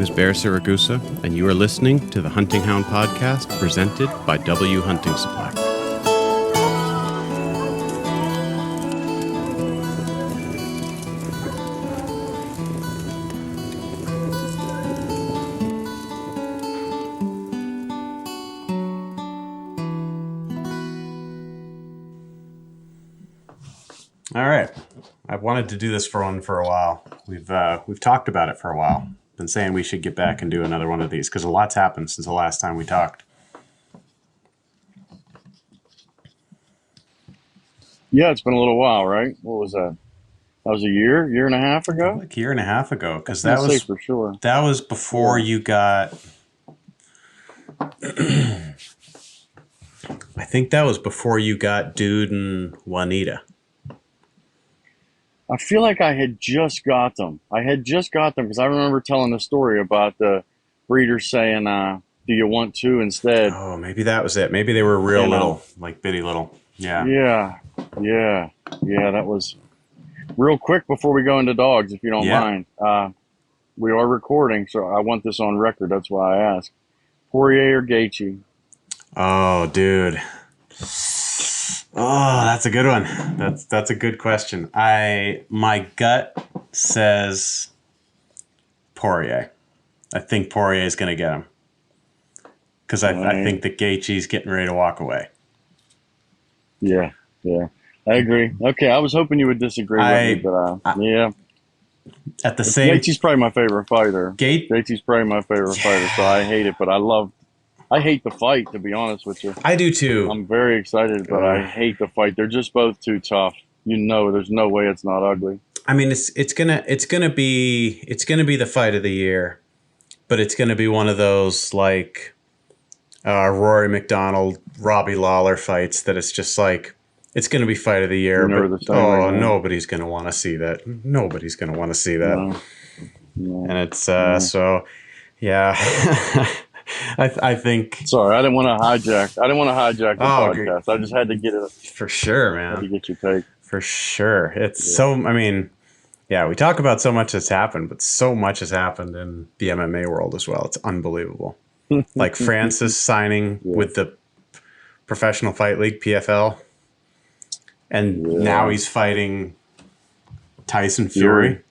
is Bear Saragusa, and you are listening to the Hunting Hound podcast presented by W Hunting Supply. All right. I've wanted to do this for a while. We've talked about it for a while. Been saying we should get back and do another one of these because a lot's happened since the last time we talked. Yeah, it's been a little while, right? What was that? That was a year and a half ago? Like a year and a half ago, because that was for sure. That was before you got. I think that was before you got Dude and Juanita. I feel like I had just got them. Because I remember telling the story about the breeder saying, do you want two instead? Oh, maybe that was it. Maybe they were real little, like bitty little. Yeah. Yeah, that was real quick before we go into dogs, if you don't mind. We are recording, so I want this on record. That's why I asked. Poirier or Gaethje? Oh, dude. Oh, that's a good one. That's a good question. My gut says Poirier. I think Poirier is going to get him. Because I think that Gaethje's getting ready to walk away. Yeah. I agree. Okay, I was hoping you would disagree with me, but yeah. At the same... Gaethje's probably my favorite fighter. Gaethje's probably my favorite fighter, so I hate it, but I hate the fight, to be honest with you. I do too. I'm very excited, but I hate the fight. They're just both too tough. There's no way it's not ugly. I mean, it's gonna be the fight of the year, but it's gonna be one of those like Rory McDonald, Robbie Lawler fights that it's just like it's gonna be fight of the year. But nobody's gonna want to see that. Nobody's gonna want to see that. No. And it's so yeah. I think. Sorry, I didn't want to hijack. The podcast. I just had to get it. For sure, man. Had to get your take. For sure, it's so. I mean, yeah, we talk about so much that's happened, but so much has happened in the MMA world as well. It's unbelievable. Like Francis signing with the Professional Fight League (PFL), and now he's fighting Tyson Fury.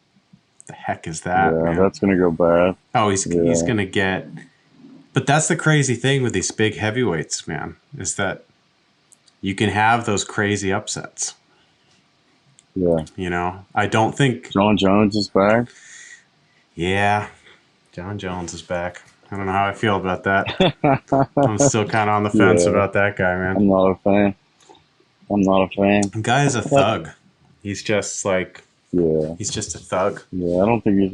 The heck is that? Yeah, man? That's gonna go bad. Oh, he's gonna get. But that's the crazy thing with these big heavyweights, man, is that you can have those crazy upsets. Yeah. I don't think... John Jones is back? Yeah, John Jones is back. I don't know how I feel about that. I'm still kind of on the fence about that guy, man. I'm not a fan. The guy is a thug. He's just like... Yeah. He's just a thug. Yeah, I don't think he's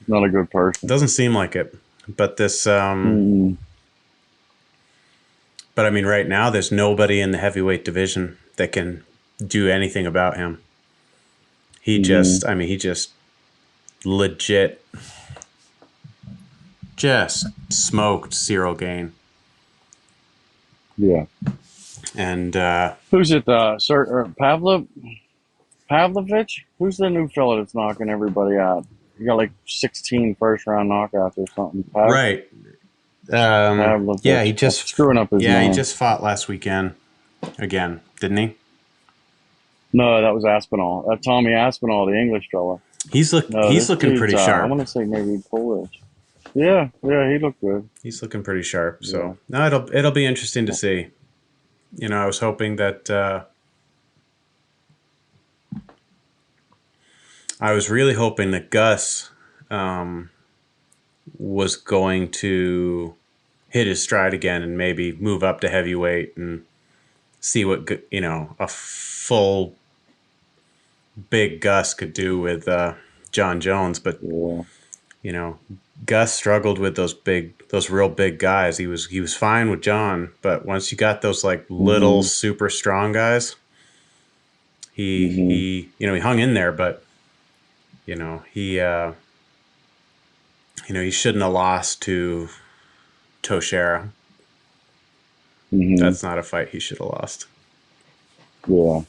not a good person. Doesn't seem like it. But this, but I mean, right now there's nobody in the heavyweight division that can do anything about him. He just legit just smoked Cyril Gane. Yeah. And who's it? Pavlovich? Who's the new fella that's knocking everybody out? He got like 16 first-round knockouts or something. Right. Yeah, he just screwing up his name. He just fought last weekend again, didn't he? No, that was Aspinall. Tommy Aspinall, the English fella. He's looking pretty sharp. I want to say maybe Polish. Yeah, he looked good. He's looking pretty sharp. So no, it'll be interesting to see. I was hoping that. I was really hoping that Gus was going to hit his stride again and maybe move up to heavyweight and see what, a full big Gus could do with John Jones. But, Gus struggled with those real big guys. He was fine with John, but once you got those like little super strong guys, he hung in there, but he shouldn't have lost to Toshera. That's not a fight he should have lost. Yeah.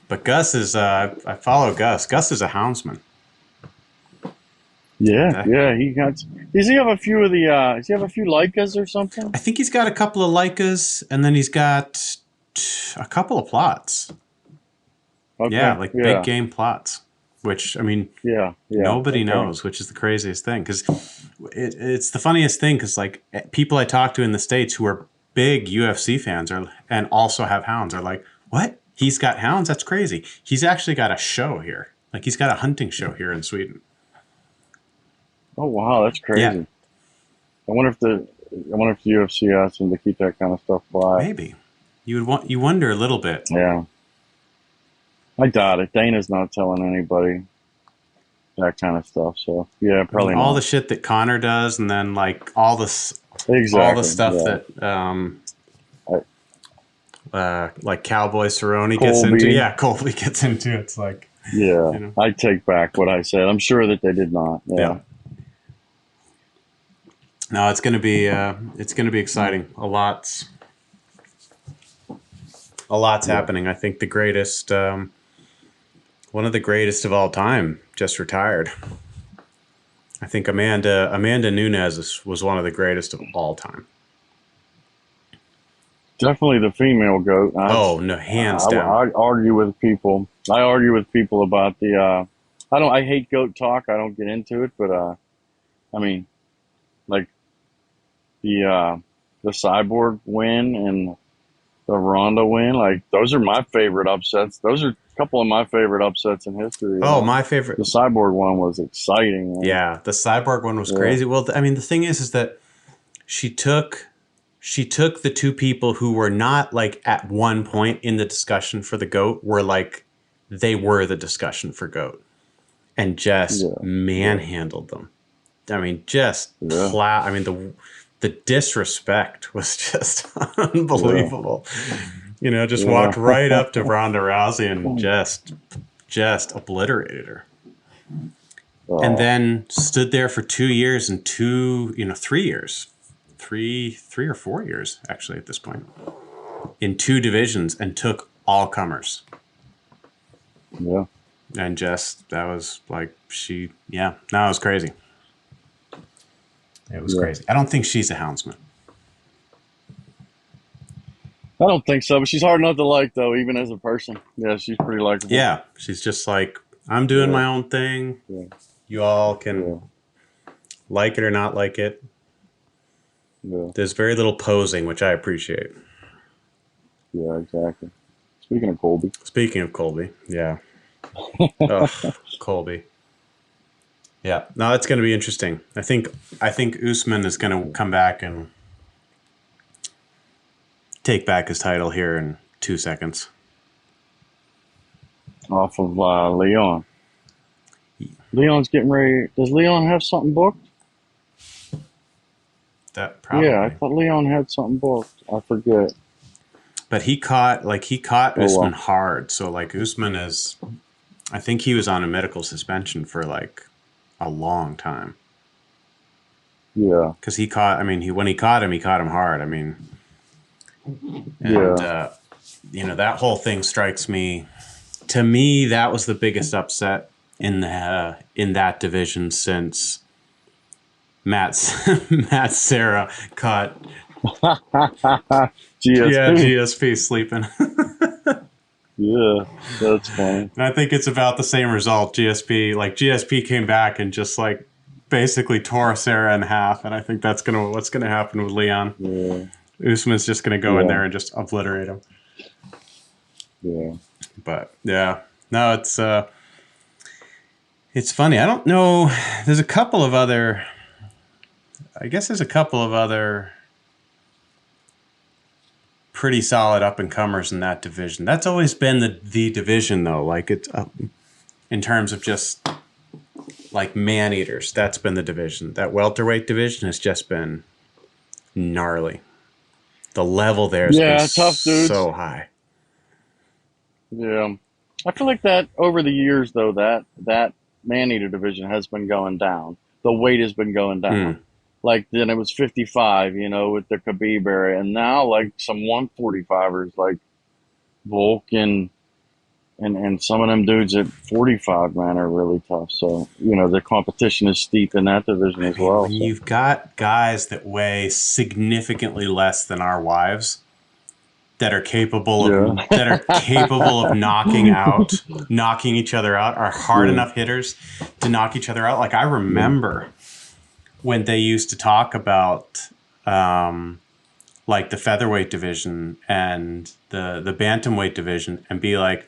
But Gus is I follow Gus. Gus is a houndsman. Yeah, That, yeah. He got. Does he have a few of the? Does he have a few Leicas or something? I think he's got a couple of Leicas, and then he's got a couple of plots. Yeah, Okay. like big Yeah. game plots, which, I mean, Yeah. Yeah. nobody Okay. knows, which is the craziest thing. Because it's the funniest thing, because, like, people I talk to in the States who are big UFC fans are and also have hounds are like, what? He's got hounds? That's crazy. He's actually got a show here. Like, he's got a hunting show here in Sweden. Oh wow, that's Yeah, crazy. I wonder if the UFC asked him to keep that kind of stuff quiet. maybe. You wonder a little bit. Yeah, I doubt it. Dana's not telling anybody that kind of stuff. So yeah, I mean, probably all the not. shit that Connor does, and then, like, all the Exactly. stuff Yeah. that I, like Cowboy Cerrone gets into. Colby. Yeah, Colby gets into. It's like, Yeah, you know, I take back what I said. I'm sure that they did not. yeah. Yeah. No, it's gonna be exciting. A lot's Yeah. happening. I think the greatest, one of the greatest of all time, just retired. I think Amanda Nunes was one of the greatest of all time. Definitely the female goat. Oh no, hands down. I argue with people. I argue with people about the. I don't. I hate goat talk. I don't get into it, but I mean, like the Cyborg win and the Ronda win, like those are my favorite upsets. Those are a couple of my favorite upsets in history. Oh, my The favorite. Cyborg one was exciting, man. Yeah, the Cyborg one was Yeah, crazy. Well, I mean, the thing is that she took she took the two people who were not, like, at one point in the discussion for the GOAT, were like, they were the discussion for GOAT, and just yeah, yeah, manhandled them. I mean, just yeah, I mean, the disrespect was just yeah, unbelievable. You know, just yeah. walked right up to Ronda Rousey and just obliterated her. And Oh, then stood there for 2 years and 3 years, three or 4 years actually at this point, in two divisions, and took all comers. yeah, And just, that was like, yeah, no, it was crazy. It was yeah. crazy. I don't think she's a houndsman. I don't think so, but she's hard not to like, though, even as a person. Yeah, she's pretty likable. Yeah, she's just like, I'm doing Yeah, my own thing. yeah, You all yeah, can like it or not like it. yeah, There's very little posing, which I appreciate. yeah, exactly. Speaking of Colby, Speaking of Colby, yeah. Ugh, Colby. Yeah. No, it's going to be interesting. I think Usman is going to come back and take back his title here in 2 seconds. off of Leon. Leon's getting ready. Does Leon have something booked? That Yeah, I probably. thought Leon had something booked. I forget. But he caught Oh Usman well. hard. So, like, Usman is, I think he was on a medical suspension for, like, a long time. Yeah, Because when he caught him hard. I mean, and yeah. that whole thing strikes me. To me, that was the biggest upset in that division since Matt Matt Serra caught, yeah, GSP. GSP sleeping. Yeah, that's funny. And I think it's about the same result. GSP came back and just, like, basically tore Serra in half, and I think that's what's gonna happen with Leon. Yeah, Usman's just gonna go in yeah, there and just obliterate him. yeah. But yeah, no, it's funny. I don't know. There's a couple of other. I guess there's a couple of other pretty solid up and comers in that division. That's always been the division, though. Like, it's in terms of just, like, man eaters. That's been the division. That welterweight division has just been gnarly. The level there has been Yeah, tough dudes. so high. Yeah, I feel like that over the years, though, that man eater division has been going down. The weight has been going down. Hmm. Like then it was 55, with the Khabib area, and now like some 145ers like Volk and and some of them dudes at 45, man, are really tough. So, the competition is steep in that division I as mean, well. when So, you've got guys that weigh significantly less than our wives that are capable yeah. of knocking each other out, are hard Yeah. enough hitters to knock each other out. Like I Yeah. remember when they used to talk about like the featherweight division and the bantamweight division and be like,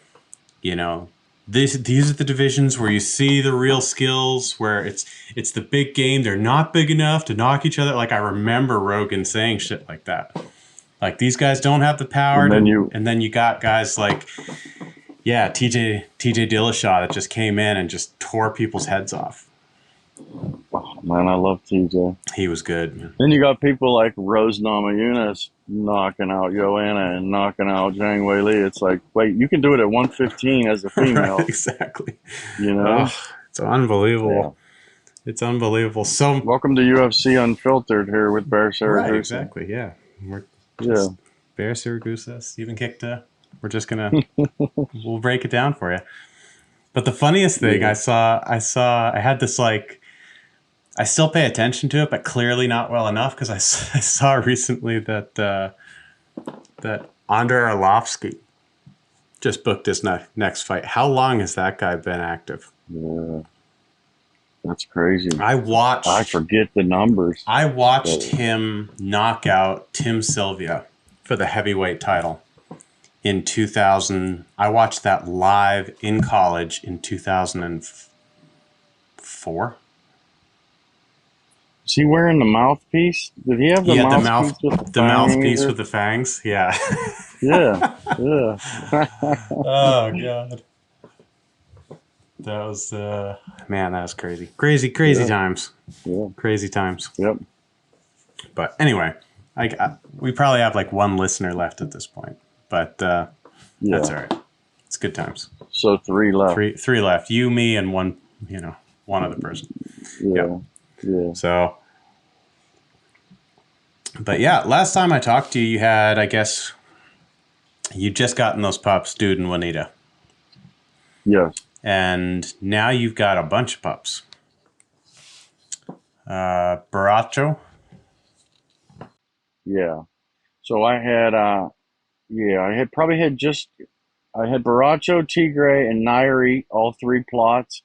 you know, these are the divisions where you see the real skills, where it's the big game. They're not big enough to knock each other. Like I remember Rogan saying shit like that. Like these guys don't have the power And then to, you, and then you got guys like, yeah, TJ Dillashaw that just came in and just tore people's heads off. oh, man, I love TJ. He was good, man. Then you got people like Rose Namajunas knocking out Joanna and knocking out Zhang Wei Li. It's like, wait, you can do it at 115 as a Right, female, exactly. you know? Oh, it's unbelievable. Yeah. It's unbelievable. So, Welcome to UFC Unfiltered here with Bear right, Saragusa. exactly. Yeah. We're Yeah. just Bear Siragusa, Stephen Kichta. We're just gonna we'll break it down for you. But the funniest thing Yeah. I had this like I still pay attention to it, but clearly not well enough because I saw recently that that Andrei Arlovsky just booked his next fight. How long has that guy been active? Yeah. That's crazy. I I watched forget the numbers. him knock out Tim Sylvia for the heavyweight title in 2000. I watched that live in college in 2004. Is he wearing the mouthpiece? Did he have the He had mouthpiece with the the mouthpiece fangs? with the fangs. Yeah. Yeah. Yeah. Oh god. That was man, that was crazy. Crazy Yeah. times. Yeah. Crazy times. Yep. But anyway, we probably have like one listener left at this point. But that's Yeah. all right. It's good times. So 3 left. Three left. You, me, and one other person. Yeah. Yep. Yeah. So, but yeah, last time I talked to you, you had, I guess, you just gotten those pups, Dude and Juanita. Yes. And now you've got a bunch of pups. Baracho. Yeah. So I had I had Baracho, Tigre, and Nairi, all 3 plots.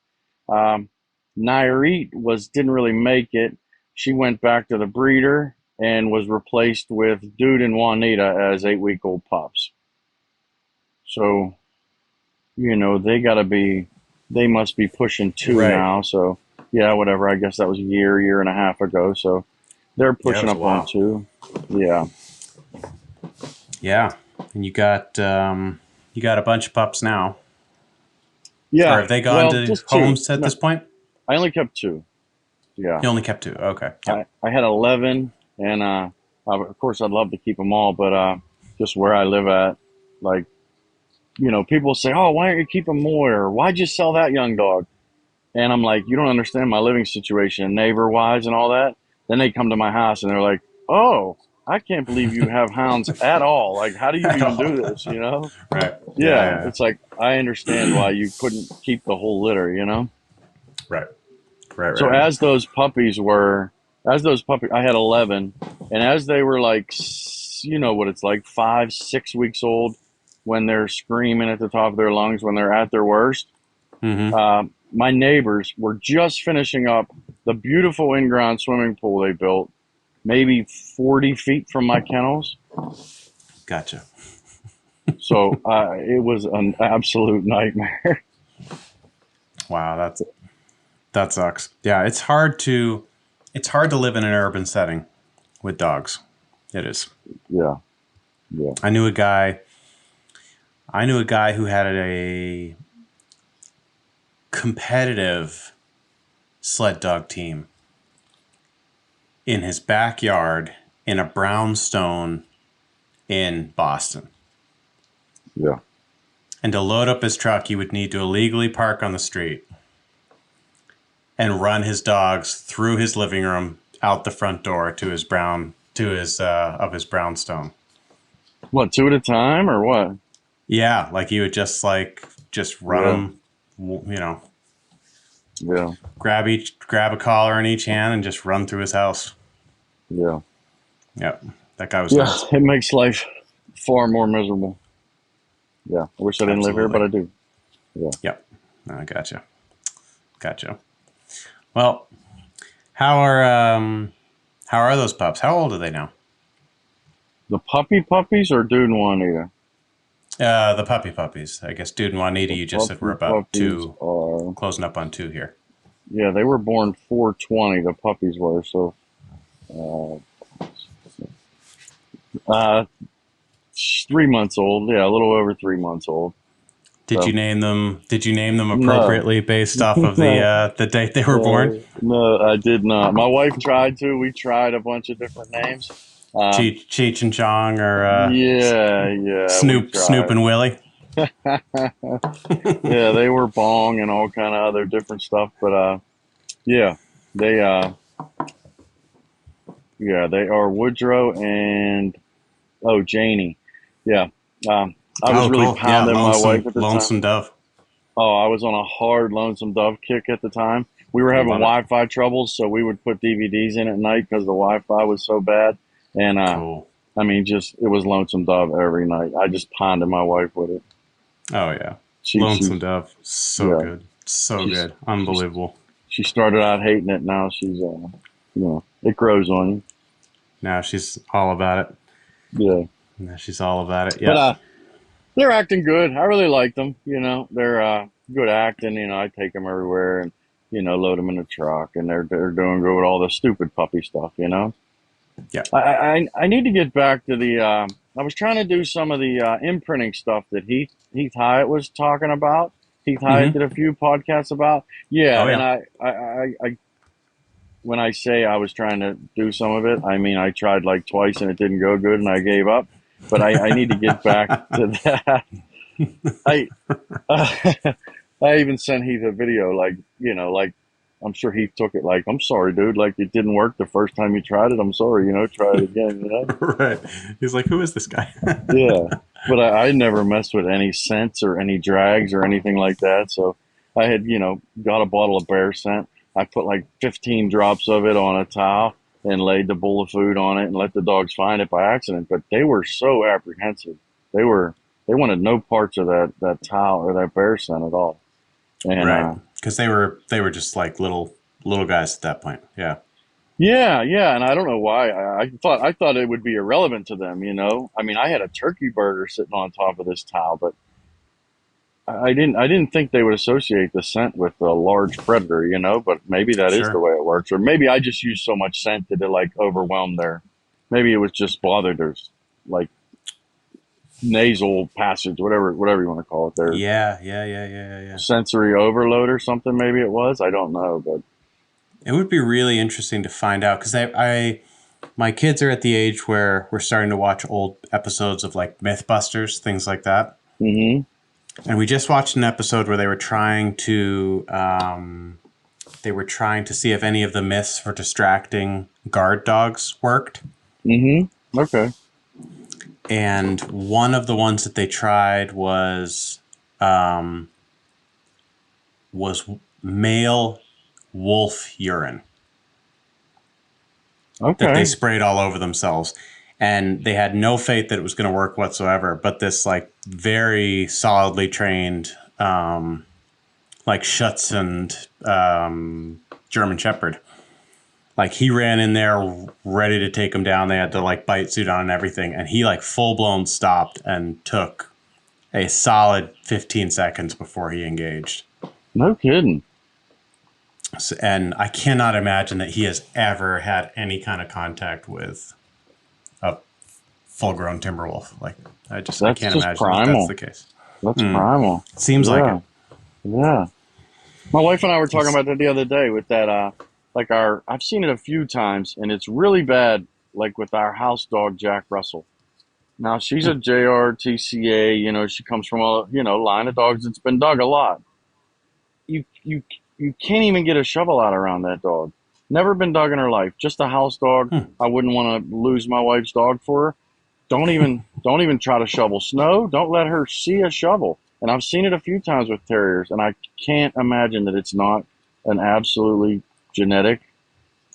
Nairi didn't really make it. She went back to the breeder and was replaced with Dude and Juanita as 8-week-old pups. So, they must be pushing 2 Right. now. So, yeah, whatever. I guess that was a year and a half ago. So they're pushing up on 2. Yeah. Yeah. And you got a bunch of pups now. Yeah. Or have they gone to just homes 2. at this point? I only kept 2. Yeah. You only kept 2. Okay. Yep. I had 11, and of course I'd love to keep them all, but just where I live at, like, people say, "Oh, why don't you keep them more? Or why'd you sell that young dog?" And I'm like, "You don't understand my living situation, neighbor-wise and all that." Then they come to my house and they're like, "Oh, I can't believe you have hounds at all. Like, how do you even do this?" Right. Yeah. It's like, I understand why you couldn't keep the whole litter. Right. So as those puppies, I had 11, and as they were like, you know what it's like, 5, 6 weeks old, when they're screaming at the top of their lungs, when they're at their worst, my neighbors were just finishing up the beautiful in-ground swimming pool they built, maybe 40 feet from my kennels. Gotcha. So it was an absolute nightmare. Wow, that sucks. Yeah, it's hard to live in an urban setting with dogs. It is. Yeah. I knew a guy who had a competitive sled dog team in his backyard in a brownstone in Boston. Yeah. And to load up his truck, he would need to illegally park on the street and run his dogs through his living room out the front door to his brownstone. What, 2 at a time or what? Yeah, like he would just like just run them, Yeah. grab a collar in each hand and just run through his house. Yeah. Yep. That guy was Yeah. nuts. It makes life far more miserable. Yeah. I wish I didn't live here, but I do. Yeah. Yep. I gotcha. Well, how are those pups? How old are they now? The puppies or Dude and Juanita? The puppies. I guess Dude and Juanita, The you just said we're about puppies are, closing up on 2 here. yeah, they were born 420, the puppies were, so, uh, 3 months old. Yeah, a little over 3 months old. Did So, you name them? Did you name them no, appropriately based off of no, the date they were born? no, I did not. My wife tried to. We tried a bunch of different names. Um, Cheech and Chong, or yeah, we Snoop tried. and Willie. Yeah, they were Bong and all kind of other different stuff, but yeah, they yeah, they are Woodrow and Janie. Yeah, I was Oh, really cool. Yeah, pounding my wife at the lonesome time. dove. Oh, I was on a hard lonesome dove kick at the time. We were having Love it. Wi-Fi troubles, so we would put DVDs in at night because the Wi-Fi was so bad. And Cool. I mean, just it was lonesome dove every night. I just pounded my wife with it. Oh yeah, She lonesome dove. So yeah, good. So she's good. she Unbelievable. she started out hating it. Now she's it grows on you. Now she's all about it. Yeah, Now she's all about it. but Yep. they're acting good. I really like them. They're good acting. I take them everywhere and load them in the truck, and they're doing good with all the stupid puppy stuff. Yep. I need to get back to the. I was trying to do some of the imprinting stuff that Heath Hyatt was talking about. Heath Hyatt Mm-hmm. did a few podcasts about. Yeah, Oh and yeah. I when I say I was trying to do some of it, I mean I tried like twice and it didn't go good and I gave up. But I need to get back to that. I I even sent Heath a video, like I'm sure Heath took it like, I'm sorry, dude, like it didn't work the first time you tried it. I'm sorry, try it again. Right. He's like, who is this guy? Yeah, but I never messed with any scents or any drags or anything like that. So I had, got a bottle of bear scent. I put like 15 drops of it on a towel and laid the bowl of food on it and let the dogs find it by accident. But they were so apprehensive. They wanted no parts of that towel or that bear scent at all. And Right. Because they were just like little guys at that point. Yeah. yeah, and I don't know why. I thought it would be irrelevant to them. I mean, I had a turkey burger sitting on top of this towel, but I didn't think they would associate the scent with a large predator. But maybe that is the Sure. way it works, or maybe I just used so much scent that it like overwhelmed their. Maybe it was just bothered their like nasal passage, whatever you want to call it, their Yeah. sensory overload or something. Maybe it was. I don't know, but It would be really interesting to find out because my kids are at the age where we're starting to watch old episodes of like Mythbusters, things like that. hmm And we just watched an episode where they were trying to see if any of the myths for distracting guard dogs worked. okay, And one of the ones that they tried was male wolf urine that they okay, sprayed all over themselves. And they had no faith that it was going to work whatsoever. But this like very solidly trained like Schutzhund German Shepherd, like he ran in there ready to take him down. They had the like bite suit on and everything. And he like full blown stopped and took a solid 15 seconds before he engaged. no kidding. And I cannot imagine that he has ever had any kind of contact with a full-grown timber wolf. Like, I That's can't just imagine that that's the primal. case. That's primal. Seems like it. Yeah, yeah. My wife and I were talking about that the other day with that, like I've seen it a few times, and it's really bad, like with our house dog, Jack Russell. Now, she's a JRTCA, she comes from a, line of dogs that's been dug a lot. You can't even get a shovel out around that dog. Never been dug in her life. Just a house dog. I wouldn't want to lose my wife's dog for her. Don't even try to shovel snow. Don't let her see a shovel. And I've seen it a few times with terriers, and I can't imagine that it's not an absolutely genetic,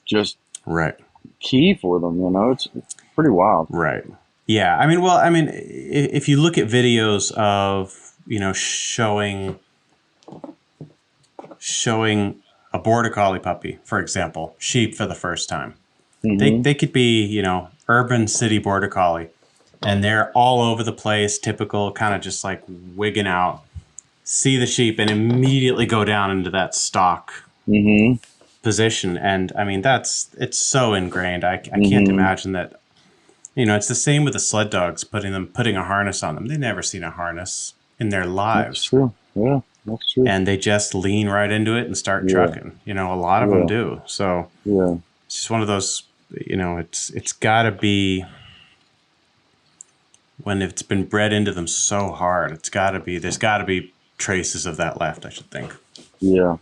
just Right. key for them. You know, it's pretty wild. Right. Yeah. I mean, well, I mean, if you look at videos of, you know, showing a border collie puppy, for example, sheep for the first time, Hmm. they could be, you know, urban city border collie, and they're all over the place, typical kind of just like wigging out, see the sheep and immediately go down into that stock Hmm. position. And I mean, it's so ingrained. I can't Hmm. imagine that. You know, it's the same with the sled dogs, putting a harness on them. They've never seen a harness in their That's lives. true. Yeah, that's true. And they just lean right into it and start Yeah, trucking. You know, a lot of them yeah, do. So yeah, it's just one of those, you know, it's got to be, when it's been bred into them so hard, there's got to be traces of that left, I should think. yeah.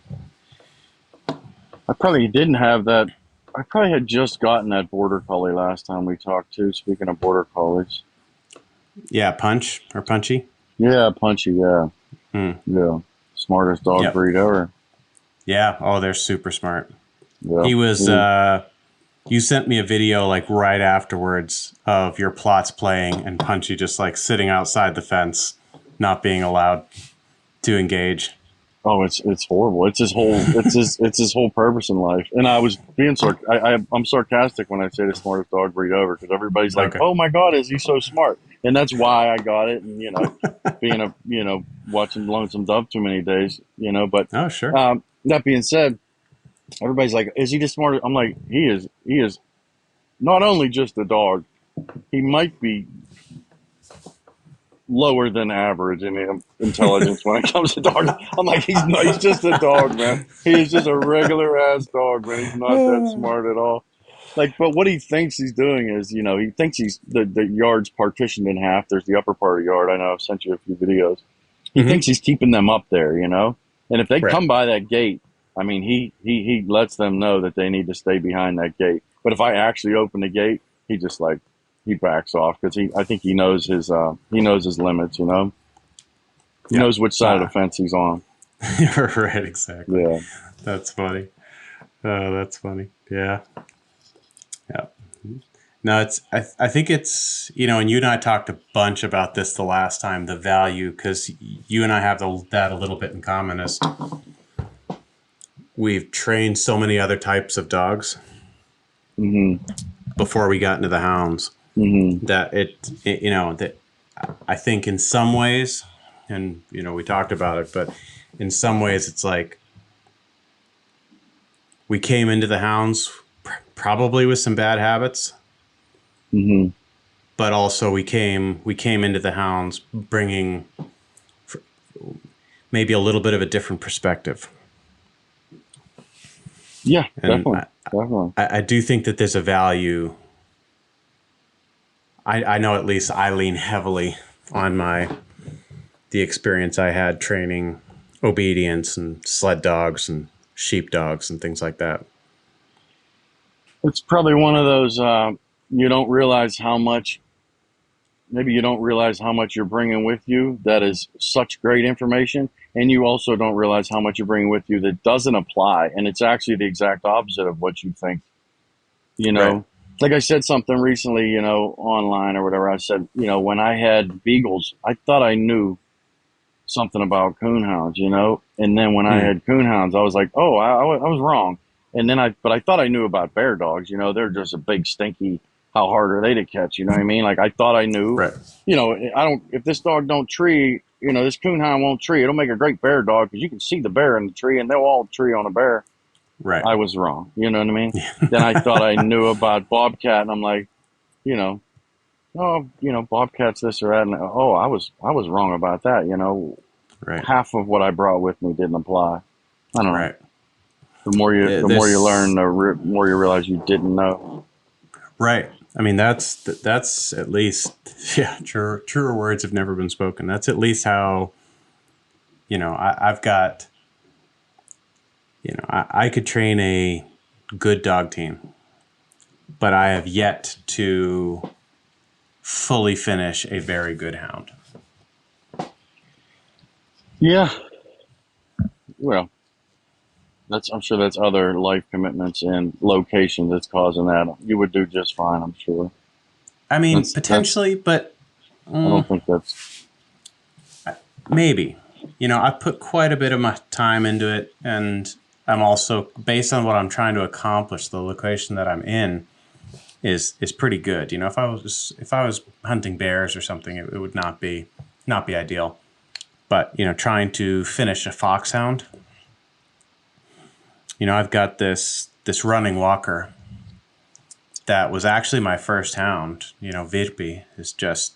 I probably didn't have that. I probably had just gotten that border collie last time we talked too. Speaking of border collies, Yeah, punch or punchy. yeah, Punchy, yeah, Hmm. yeah, smartest dog Yep. breed ever. Yeah. Oh, they're super smart. Yeah, He was, he, you sent me a video like right afterwards of your plots playing and Punchy just like sitting outside the fence, not being allowed to engage. oh, it's horrible. It's his whole purpose in life. And I was being I'm sarcastic when I say the smartest dog breed ever because everybody's like, Okay. oh my god, is he so smart? And that's why I got it. And being a watching Lonesome Dove too many days, But Oh, sure. that being said, everybody's like, is he the smartest? I'm like, he is not only just a dog, he might be lower than average in intelligence when it comes to dogs. I'm like, he's just a dog, man. He is just a regular ass dog, man. He's not that smart at all. Like, but what he thinks he's doing is, he thinks he's the yard's partitioned in half. There's the upper part of the yard. I know I've sent you a few videos. He Mm-hmm. thinks he's keeping them up there, And if they Right. come by that gate, I mean, he lets them know that they need to stay behind that gate. But if I actually open the gate, he just like he backs off because I think he knows his limits. He Yeah. knows which side of the fence he's on. Right. Exactly. Yeah. That's funny. Oh, that's funny. Yeah. Yeah. No, I think it's, you know, and you and I talked a bunch about this the last time, the value, because you and I have that a little bit in common is we've trained so many other types of dogs Mhm. before we got into the hounds Mhm. that you know, that I think in some ways, and, you know, we talked about it, but in some ways it's like we came into the hounds probably with some bad habits, Mhm. but also we came into the hounds bringing maybe a little bit of a different perspective. Yeah, And definitely, definitely. I do think that there's a value. I know at least I lean heavily on the experience I had training obedience and sled dogs and sheep dogs and things like that. It's probably one of those you don't realize how much. Maybe you don't realize how much you're bringing with you. That is such great information, and you also don't realize how much you're bringing with you that doesn't apply, and it's actually the exact opposite of what you think. You Right. know, like I said something recently, online or whatever. I said, when I had beagles, I thought I knew something about coonhounds, and then when I Mm, had coonhounds, I was like, oh, I was wrong. And then but I thought I knew about bear dogs. They're just a big stinky. How hard are they to catch? You know what I mean? Like I thought I knew. right. I don't. If this dog don't tree, this coonhound won't tree. It'll make a great bear dog because you can see the bear in the tree, and they'll all tree on a bear. Right. I was wrong. You know what I mean? Then I thought I knew about bobcat, and I'm like, you know, oh, bobcat's this or that, and oh, I was wrong about that. Right. Half of what I brought with me didn't apply. I don't know. Right. The more you learn, This more you realize you didn't know. right. I mean, that's at least, yeah. Truer words have never been spoken. That's at least how, you know, I've got, you know, I could train a good dog team, but I have yet to fully finish a very good hound. Yeah. Well, I'm sure that's other life commitments and location that's causing that. You would do just fine, I'm sure. I mean, That's potentially, but I don't think that's maybe. I put quite a bit of my time into it, and I'm also, based on what I'm trying to accomplish, the location that I'm in is pretty good. If I was hunting bears or something, it would not be ideal. But trying to finish a foxhound, I've got this running walker that was actually my first hound. Virpi is just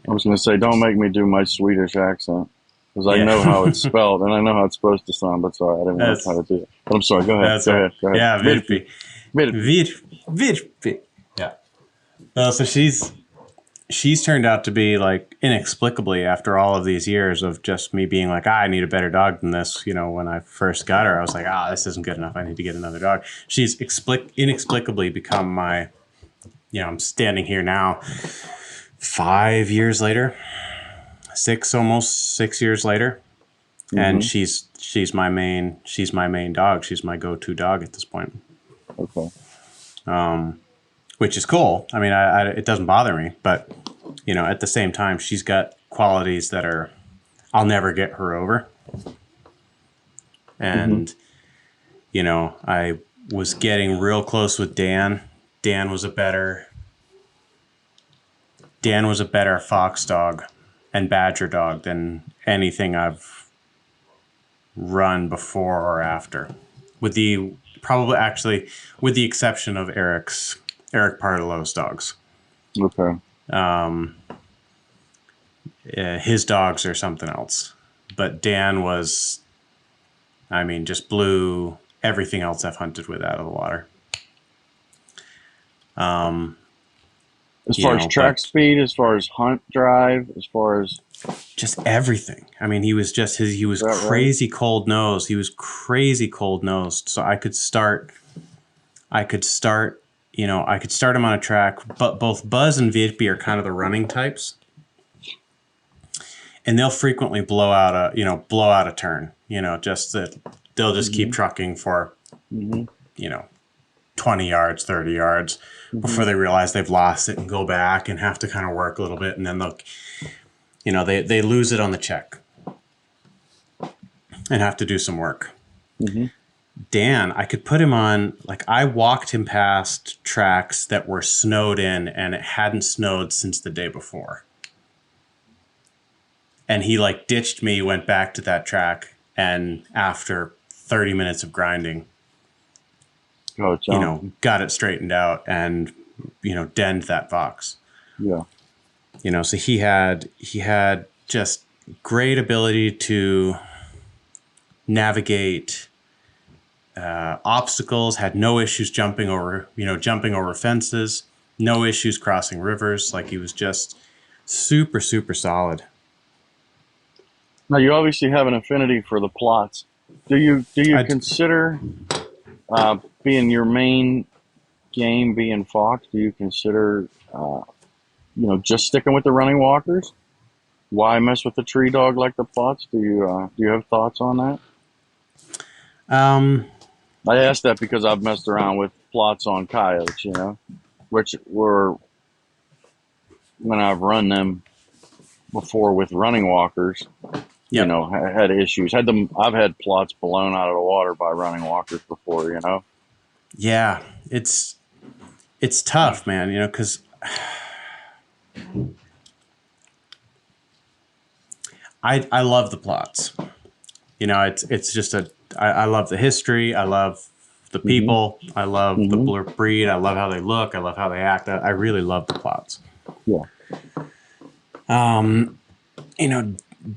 I was going to say, don't make me do my Swedish accent because I yeah. know how it's spelled and I know how it's supposed to sound. But sorry, I didn't want to try that's to do it. But I'm sorry. Go ahead. that's Go right. ahead. Go ahead. Yeah, Virpi. Virpi, Virpi. Virpi. Yeah. No, so she's turned out to be, like, inexplicably, after all of these years of just me being like, I need a better dog than this. When I first got her, I was like, this isn't good enough. I need to get another dog. She's inexplicably become my, I'm standing here now 5 years later, almost 6 years later. And Mm-hmm. she's my main dog. She's my go-to dog at this point, Okay. which is cool. I mean, it doesn't bother me, but at the same time, she's got qualities that I'll never get her over. Mm-hmm. And I was getting real close with Dan. Dan was a better fox dog and badger dog than anything I've run before or after, with the exception of Eric Pardelow's dogs. Okay. His dogs are something else, but Dan was, I mean, just blew everything else I've hunted with out of the water. As far as track speed, as far as hunt drive, as far as just everything. I mean, he was crazy right? cold nosed. He was crazy cold nosed. So I could start him on a track, but both Buzz and Virpi are kind of the running types. And they'll frequently blow out a turn, just that they'll just keep trucking for, 20 yards, 30 yards before they realize they've lost it and go back and have to kind of work a little bit. And then they lose it on the check and have to do some work. Mm-hmm. Dan, I could put him on, like, I walked him past tracks that were snowed in and it hadn't snowed since the day before. And he, like, ditched me, went back to that track, and after 30 minutes of grinding, got it straightened out and, denned that fox. Yeah. So he had just great ability to navigate obstacles, had no issues jumping over fences, no issues crossing rivers. Like, he was just super, super solid. Now you obviously have an affinity for the plotts. Do you consider being your main game being fox? Do you consider just sticking with the running walkers? Why mess with the tree dog like the plotts? Do you have thoughts on that? I asked that because I've messed around with plotts on coyotes, which were when I've run them before with running walkers. Yep. Had issues. I've had plotts blown out of the water by running walkers before. Yeah, it's tough, man. Because I love the plotts. It's just I love the history. I love the people. I love the breed. I love how they look. I love how they act. I really love the plotts. Yeah.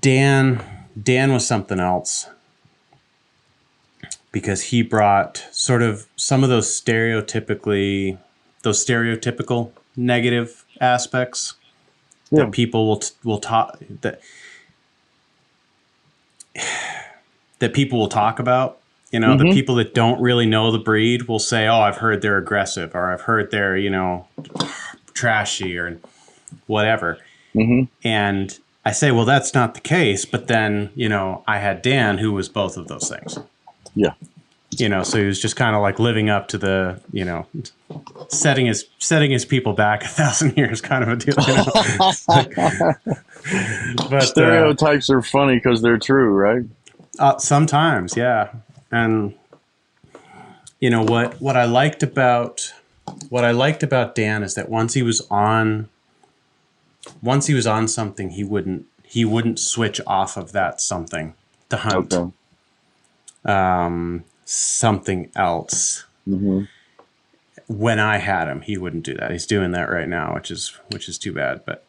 Dan was something else, because he brought sort of some of those stereotypical negative aspects that people will talk that people will talk about. The people that don't really know the breed will say, "Oh, I've heard they're aggressive," or "I've heard they're trashy," or whatever. And I say, well, that's not the case. But then, I had Dan, who was both of those things. Yeah. So he was just kind of like living up to the, setting his people back 1,000 years kind of a deal. But stereotypes are funny because they're true, right? Sometimes, yeah. And what I liked about Dan is that once he was on something, he wouldn't switch off of that something to hunt something else. Mm-hmm. When I had him, he wouldn't do that. He's doing that right now, which is too bad. But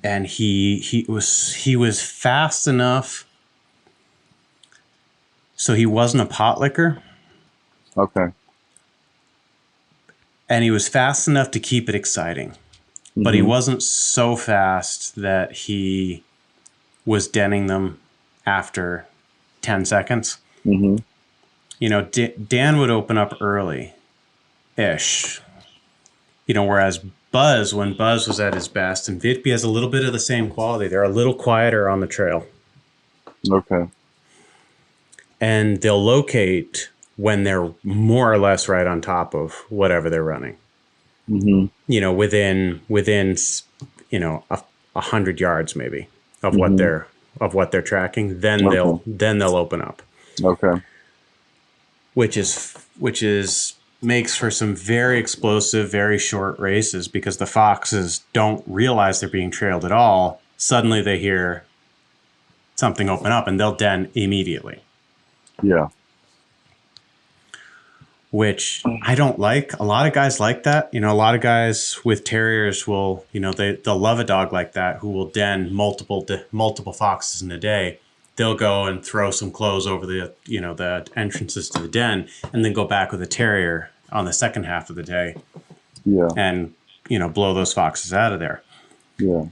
and he was fast enough, so he wasn't a pot licker. Okay. And he was fast enough to keep it exciting, but he wasn't so fast that he was denning them after 10 seconds. Mm-hmm. Dan would open up early-ish, whereas when Buzz was at his best, and Vitby has a little bit of the same quality. They're a little quieter on the trail. Okay. And they'll locate when they're more or less right on top of whatever they're running. Mm-hmm. Within 100 yards maybe of what they're tracking. Then they'll open up. Okay. Which makes for some very explosive, very short races because the foxes don't realize they're being trailed at all. Suddenly they hear something open up and they'll den immediately. Yeah. Which I don't like. A lot of guys like that. A lot of guys with terriers will, they'll love a dog like that who will den multiple foxes in a day. They'll go and throw some clothes over the entrances to the den and then go back with a terrier on the second half of the day. Yeah. And, blow those foxes out of there. Yeah.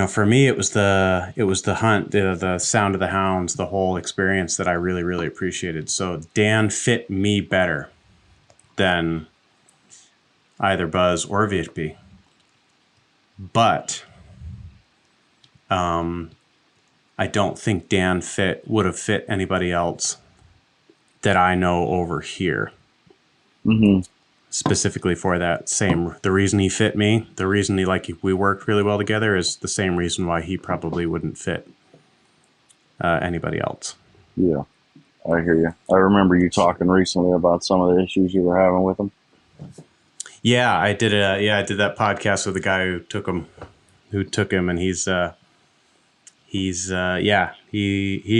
For me, it was the hunt, the sound of the hounds, the whole experience that I really, really appreciated. So Dan fit me better than either Buzz or Vitby. But, I don't think Dan would have fit anybody else that I know over here. Mm-hmm. Specifically for that the reason he fit me, the reason we worked really well together is the same reason why he probably wouldn't fit anybody else. Yeah, I hear you. I remember you talking recently about some of the issues you were having with him. Yeah, I did that podcast with the guy who took him, and he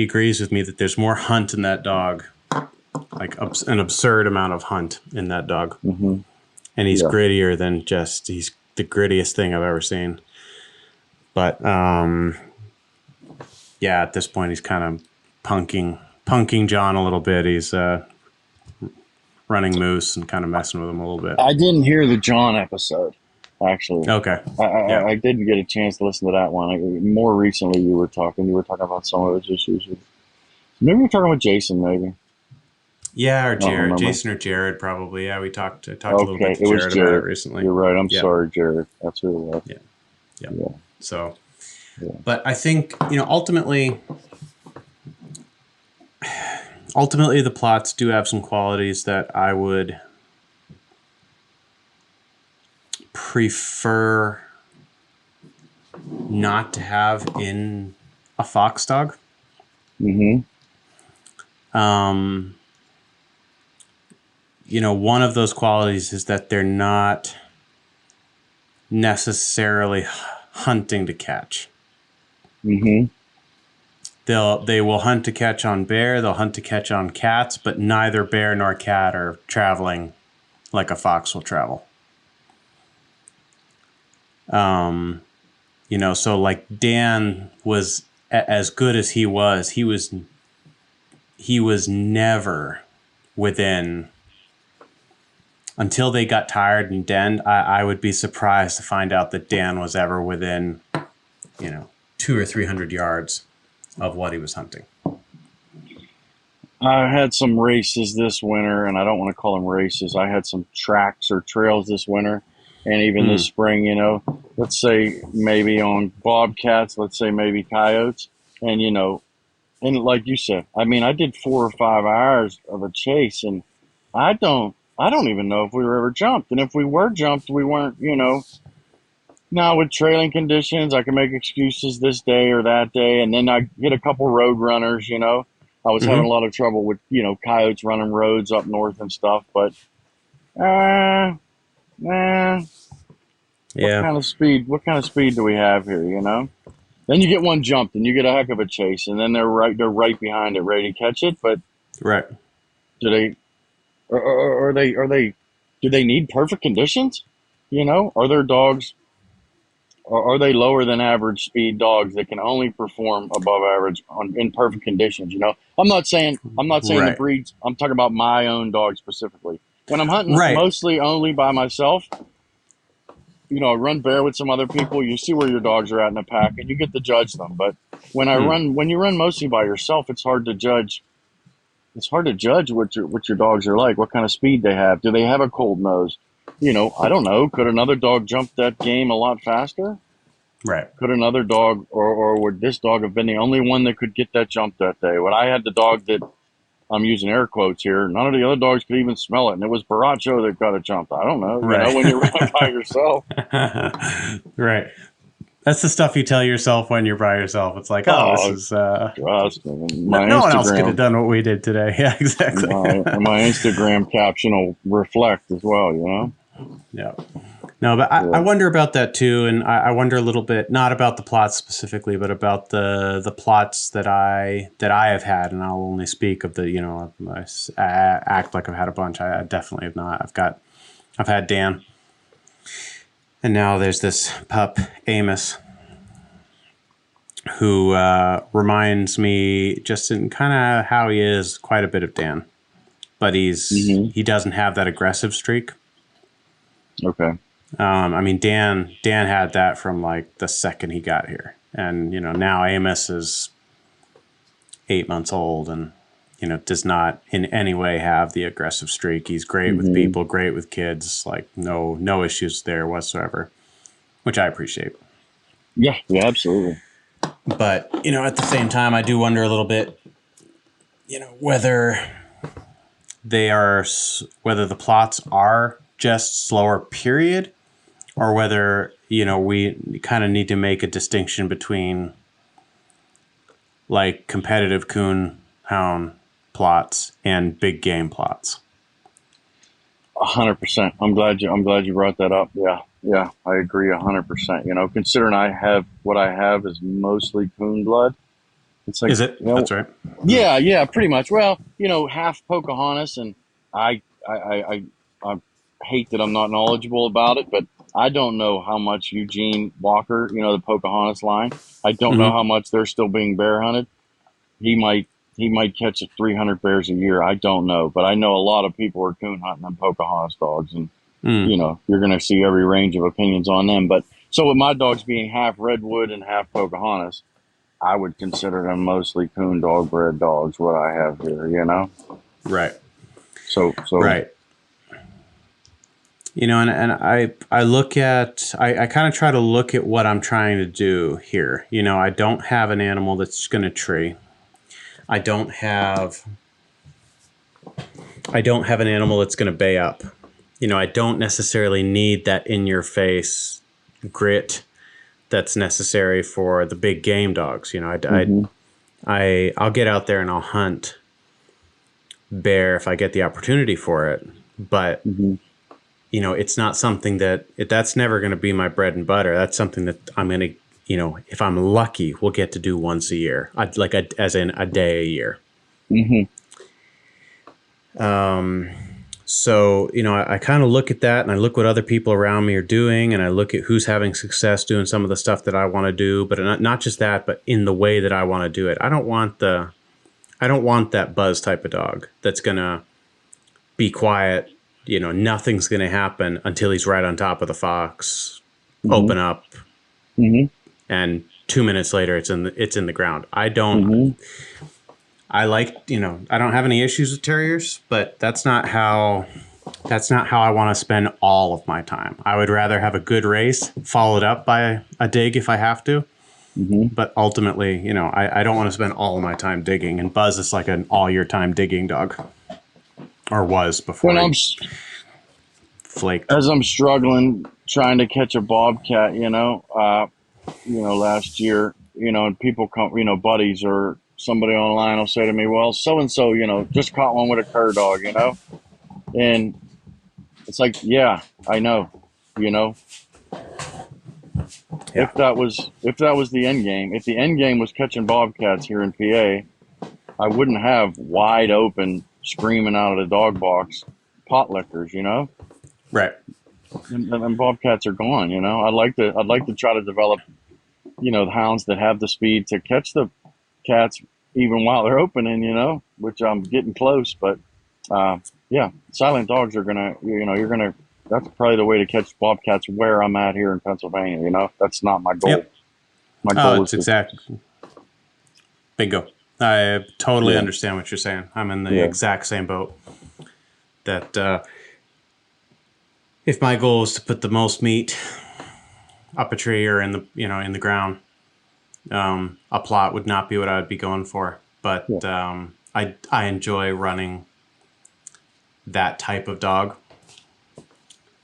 agrees with me that there's more hunt in that dog, like an absurd amount of hunt in that dog. Mm-hmm. And he's grittier than he's the grittiest thing I've ever seen. But at this point he's kind of punking John a little bit. He's running Moose and kind of messing with him a little bit. I didn't hear the John episode, actually. Okay. I didn't get a chance to listen to that one. More recently you were talking about some of those issues. Maybe we're talking about Jason, maybe. Yeah, or Jared. Jason or Jared, probably. Yeah, we talked a little bit to Jared about it recently. You're right. I'm sorry, Jared. That's who it was. Yeah. So, but I think, ultimately the plots do have some qualities that I would prefer not to have in a fox dog. Mm-hmm. One of those qualities is that they're not necessarily hunting to catch. Mm-hmm. They will hunt to catch on bear, they'll hunt to catch on cats, but neither bear nor cat are traveling like a fox will travel. So like Dan was as good as he was never within, until they got tired and denned, I would be surprised to find out that Dan was ever within, 200 or 300 yards of what he was hunting. I had some races this winter, and I don't want to call them races. I had some tracks or trails this winter, and even this Mm, spring. Let's say maybe on bobcats, let's say maybe coyotes, and and like you said, I mean, I did 4 or 5 hours of a chase, and I don't even know if we were ever jumped, and if we were jumped, we weren't. Now with trailing conditions, I can make excuses this day or that day, and then I get a couple road runners. I was having a mm-hmm. lot of trouble with coyotes running roads up north and stuff, but uh, eh, what Yeah. kind of speed? What kind of speed do we have here? Then you get one jumped, and you get a heck of a chase, and then they're right behind it, ready to catch it. But Right. do they? Are they? Do they need perfect conditions? Are there dogs? Are they lower than average speed dogs that can only perform above average in perfect conditions? I'm not saying the Right. breeds. I'm talking about my own dog specifically. When I'm hunting Right. mostly only by myself, I run bear with some other people. You see where your dogs are at in the pack, and you get to judge them. But Mm, when you run mostly by yourself, it's hard to judge. It's hard to judge what your dogs are like, what kind of speed they have. Do they have a cold nose? I don't know. Could another dog jump that game a lot faster? right. Could another dog, or would this dog have been the only one that could get that jump that day? When I had the dog that I'm using air quotes here, none of the other dogs could even smell it, and it was Baracho that got a jump. I don't know. Right. When you're running by yourself, Right. That's the stuff you tell yourself when you're by yourself. It's like, oh, this oh, is trust me. no, no one else could have done what we did today. Yeah, exactly. My Instagram caption will reflect as well. Yeah. No, but I Yeah. wonder about that too, and I wonder a little bit not about the plots specifically, but about the plots that I have had, and I'll only speak of the I act like I've had a bunch. I definitely have not. I've had Dan, and now there's this pup Amos, who reminds me just in kind of how he is quite a bit of Dan, but Hmm. he doesn't have that aggressive streak. Okay. I mean, Dan had that from like the second he got here, and now Amos is 8 months old, and does not in any way have the aggressive streak. He's great with Hmm. people, great with kids, like no issues there whatsoever, which I appreciate. Yeah. Yeah. Absolutely. But at the same time, I do wonder a little bit, whether whether the plots are just slower, period, or whether we kind of need to make a distinction between like competitive coon hound plots and big game plots. 100%. I'm glad you brought that up. Yeah, yeah, I agree 100%. Considering I have what I have is mostly coon blood. It's like Is it? That's right. Mm. yeah, yeah, pretty much. Well, half Pocahontas, and I, I hate that I'm not knowledgeable about it, but I don't know how much Eugene Walker, the Pocahontas line. I don't know Mm-hmm. how much they're still being bear hunted. He might catch 300 bears a year. I don't know, but I know a lot of people are coon hunting them Pocahontas dogs, and Mm. you're going to see every range of opinions on them. But so with my dogs being half redwood and half Pocahontas, I would consider them mostly coon dog bred dogs. What I have here. Right. So Right. And I look at I kind of try to look at what I'm trying to do here. I don't have an animal that's going to tree. I don't have an animal that's going to bay up. I don't necessarily need that in your face grit that's necessary for the big game dogs. hmm I'll get out there and I'll hunt bear if I get the opportunity for it, but hmm it's not something that's never going to be my bread and butter. That's something that I'm going to, if I'm lucky, we'll get to do once a year. As in a day a year. hmm So, I kind of look at that and I look what other people around me are doing and I look at who's having success doing some of the stuff that I want to do, but not just that, but in the way that I want to do it. I don't want that buzz type of dog that's going to be quiet. Nothing's going to happen until he's right on top of the fox, hmm open up, hmm and 2 minutes later it's in the ground. hmm I like, I don't have any issues with terriers, but that's not how I want to spend all of my time. I would rather have a good race followed up by a dig if I have to. Hmm. But ultimately, I don't want to spend all of my time digging. And Buzz is like an all your time digging dog, or was When before he flaked. as I'm struggling trying to catch a bobcat, last year, and people come, buddies or somebody online will say to me, well, so and so, just caught one with a cur dog, and it's like, yeah, I know, you know, Yeah. if that was the end game, if the end game was catching bobcats here in PA, I wouldn't have wide open screaming out of the dog box pot lickers, Right. and bobcats are gone. I'd like to try to develop, the hounds that have the speed to catch the cats even while they're opening, which I'm getting close. But uh, yeah, silent dogs are gonna, you're gonna. That's probably the way to catch bobcats where I'm at here in Pennsylvania. That's not my goal. Yep. My Oh, goal it's is to, exact. Bingo. I totally yeah, understand what you're saying. I'm in the yeah, exact same boat. That if my goal is to put the most meat up a tree or in the in the ground, a plot would not be what I would be going for. yeah. But I enjoy running that type of dog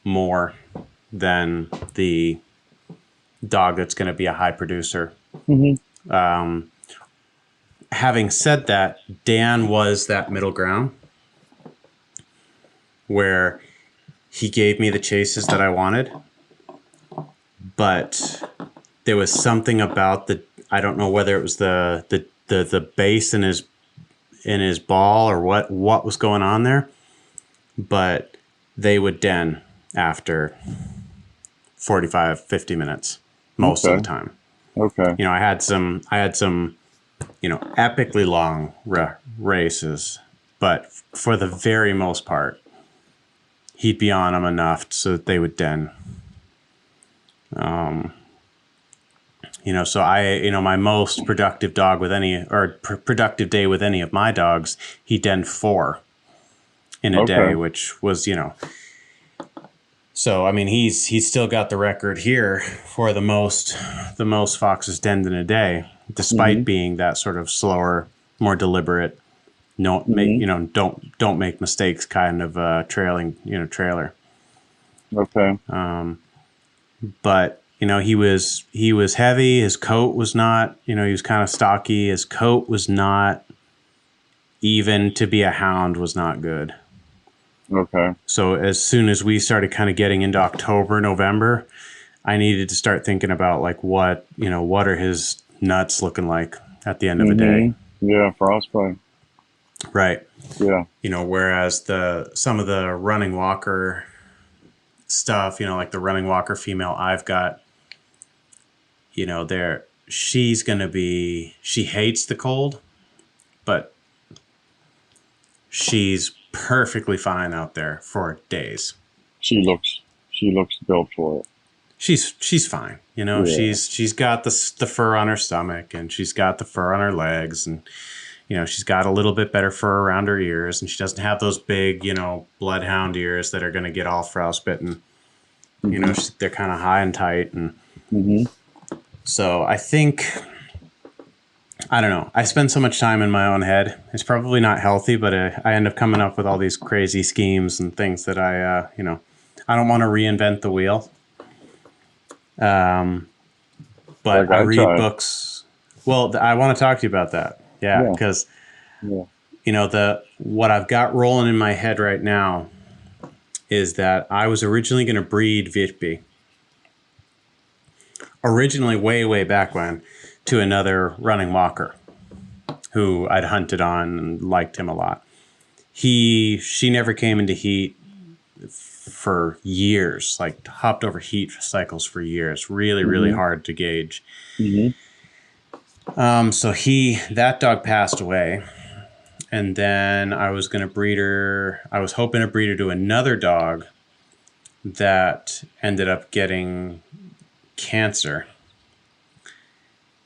more than the dog that's going to be a high producer. Hmm. Having said that, Dan was that middle ground where he gave me the chases that I wanted, but there was something about the I don't know whether it was the base in his ball or what was going on there, but they would den after 45, 50 minutes most of the Okay, time. okay. I had some epically long races, but for the very most part, he'd be on them enough so that they would den. So my most productive dog with any, or productive day with any of my dogs, he den 4 in a day, Okay. which was, so I mean, he's still got the record here for the most foxes denned in a day, Hmm. despite being that sort of slower, more deliberate, no make Hmm. don't make mistakes kind of trailing trailer. Okay. But he was heavy. His coat was not, he was kind of stocky. His coat was not, even to be a hound, was not good. Okay. So as soon as we started kind of getting into October, November, I needed to start thinking about like what are his nuts looking like at the end of a day. Hmm. Yeah. Frostbite. Right. Yeah. Whereas some of the running walker stuff, like the running walker female I've got, there she hates the cold, but she's perfectly fine out there for days. She looks. She looks built for it. She's fine. Yeah. She's got the fur on her stomach, and she's got the fur on her legs, and she's got a little bit better fur around her ears, and she doesn't have those big bloodhound ears that are going to get all frostbitten. Hmm. They're kind of high and tight, and Hmm. so I think, I don't know. I spend so much time in my own head. It's probably not healthy, but I end up coming up with all these crazy schemes and things that I don't want to reinvent the wheel. But Like I I read try. books. Well, I want to talk to you about that. Yeah, Yeah. because Yeah. the what I've got rolling in my head right now is that I was originally going to breed Vitby. Originally, way back when, to another running walker who I'd hunted on and liked him a lot. She never came into heat for years, like hopped over heat cycles for years. Really Hmm. hard to gauge. Hmm. So that dog passed away, and then I was going to breed her. I was hoping to breed her to another dog that ended up getting cancer,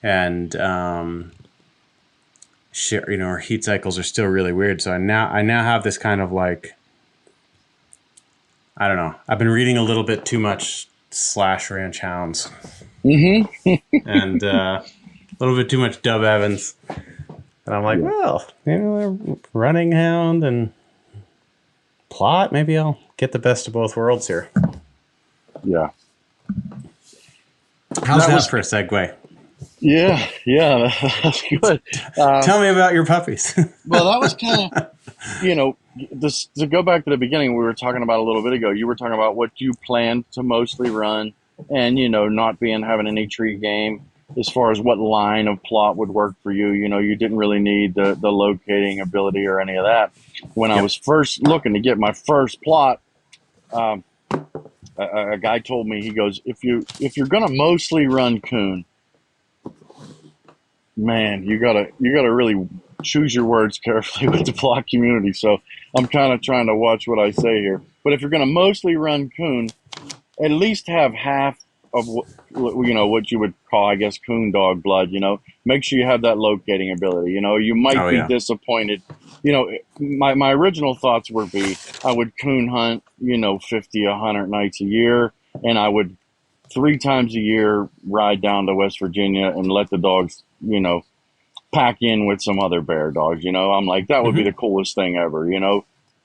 and our heat cycles are still really weird. So I now have this kind of like, I don't know. I've been reading a little bit too much slash ranch hounds Mm-hmm. and a little bit too much Dub Evans. And I'm like, Yeah. well, running hound and plott. Maybe I'll get the best of both worlds here. Yeah. How's that for a segue? Yeah, that's good. Tell me about your puppies. Well, that was kind of, this to go back to the beginning. We were talking about a little bit ago. You were talking about what you planned to mostly run, and not having any tree game. As far as what line of plot would work for you, you didn't really need the locating ability or any of that. When I Yep. was first looking to get my first plot, a guy told me, he goes, if you're gonna mostly run coon, man, you gotta really choose your words carefully with the plot community. So I'm kind of trying to watch what I say here. But if you're gonna mostly run coon, at least have half of what you would call, I guess, coon dog blood. Make sure you have that locating ability. You might Oh be yeah. disappointed. My original thoughts would be I would coon hunt 50 100 nights a year, and I would 3 times a year ride down to West Virginia and let the dogs pack in with some other bear dogs. I'm like, that would be the coolest thing ever.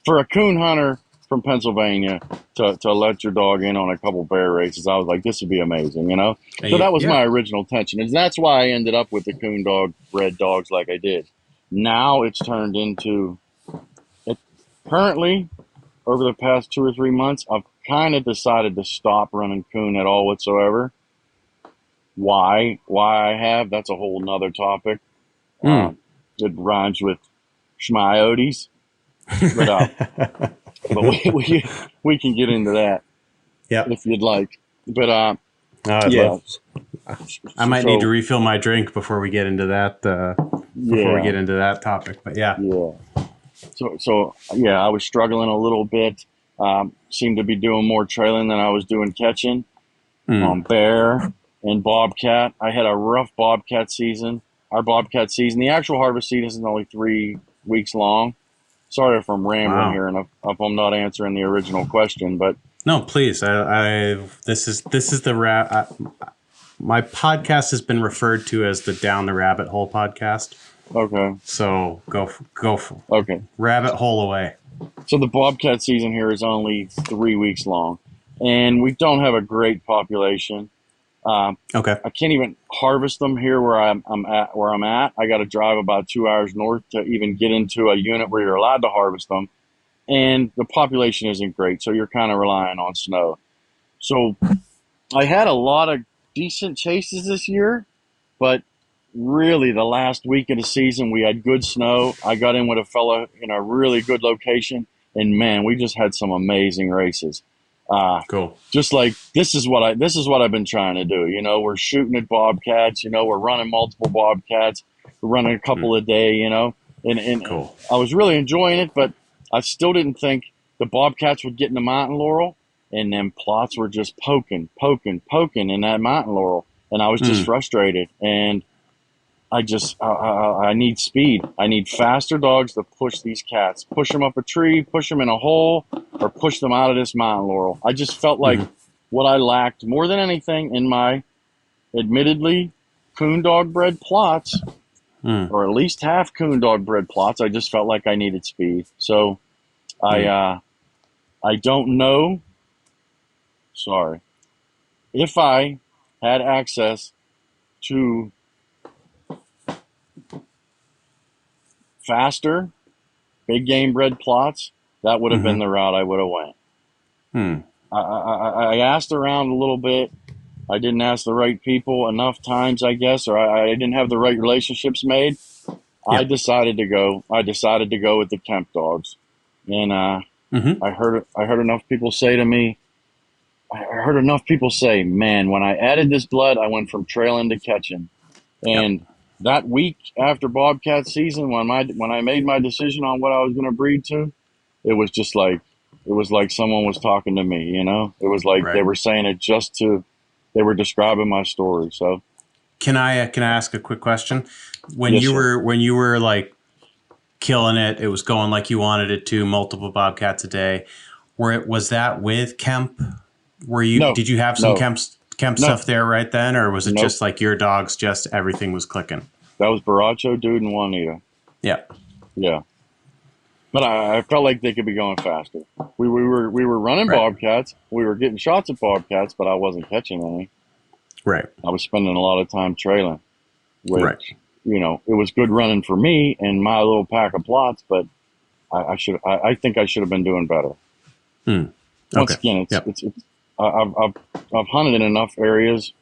For a coon hunter from Pennsylvania to let your dog in on a couple bear races, I was like, this would be amazing. So that was my original intention, and that's why I ended up with the coon dog bred dogs like I did. Now it's turned into it. Currently, over the past 2 or 3 months, I've kind of decided to stop running coon at all whatsoever. Why I have, that's a whole nother topic. Mm. It rhymes with schmiotes, but we can get into that Yep. if you'd like. But I'd yeah, love. I might need to refill my drink before we get into that. Before we get into that topic, but yeah. So I was struggling a little bit. Seemed to be doing more trailing than I was doing catching on bear and bobcat. I had a rough bobcat season. Our bobcat season, the actual harvest season, is only 3 weeks long. Sorry if I'm rambling here and if I'm not answering the original question, but no, please. This is the my podcast has been referred to as the Down the Rabbit Hole podcast. Okay. So go okay. Rabbit hole away. So the bobcat season here is only 3 weeks long, and we don't have a great population. Okay. I can't even harvest them here where I'm at. I got to drive about 2 hours north to even get into a unit where you're allowed to harvest them, and the population isn't great, so you're kind of relying on snow. So I had a lot of decent chases this year, but really the last week of the season we had good snow. I got in with a fella in a really good location, and man, we just had some amazing races. Cool. Just like this is what I've been trying to do. We're shooting at bobcats. We're running multiple bobcats. We're running a couple a day. And cool. I was really enjoying it, but I still didn't think the bobcats would get in the mountain laurel, and then plots were just poking in that mountain laurel, and I was just frustrated. And I need speed. I need faster dogs to push these cats, push them up a tree, push them in a hole, or push them out of this mountain laurel. I just felt like what I lacked more than anything in my admittedly coon dog bred plots, or at least half coon dog bred plots. I just felt like I needed speed. So I don't know. Sorry. If I had access to faster big game bred plots, that would have been the route I would have went. I asked around a little bit. I didn't ask the right people enough times, I guess, or I didn't have the right relationships made. I decided to go with the Kemp dogs, and I heard enough people say to me. I heard enough people say, "Man, when I added this blood, I went from trailing to catching." And that week after bobcat season, when I made my decision on what I was going to breed to, it was like someone was talking to me. It was like they were saying it they were describing my story. So Can I ask a quick question? Yes, sir. When you were like killing it, it was going like you wanted it to, multiple bobcats a day. Was that with Kemp? No, Did you have some no, Kemp no, stuff there right then, or was it nope. just like your dogs? Just everything was clicking. That was Baracho, Dude, and Juanita. Yeah. Yeah. But I felt like they could be going faster. We were running Right. bobcats. We were getting shots at bobcats, but I wasn't catching any. Right. I was spending a lot of time trailing, Right. which it was good running for me and my little pack of plots. But I think I should have been doing better. Hmm. Once Okay. again, Yep. I've hunted in enough areas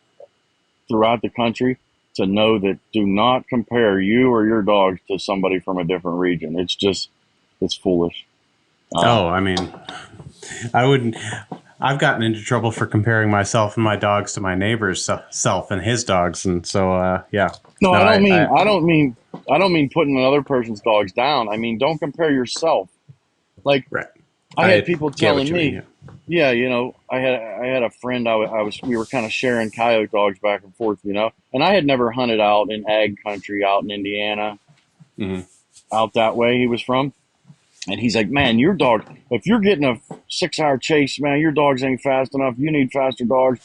throughout the country to know that do not compare you or your dogs to somebody from a different region. It's foolish. Oh, I mean, I wouldn't. I've gotten into trouble for comparing myself and my dogs to my neighbor's self and his dogs, and so yeah. No, No, I don't mean I I don't mean putting another person's dogs down. I mean don't compare yourself. Like right. I had I people get what telling you mean. me, Yeah. yeah, I had a friend. I was we were kind of sharing coyote dogs back and forth, and I had never hunted out in ag country out in Indiana, Hmm. out that way. He was from, and he's like, man, your dog. If you're getting a 6-hour chase, man, your dogs ain't fast enough. You need faster dogs.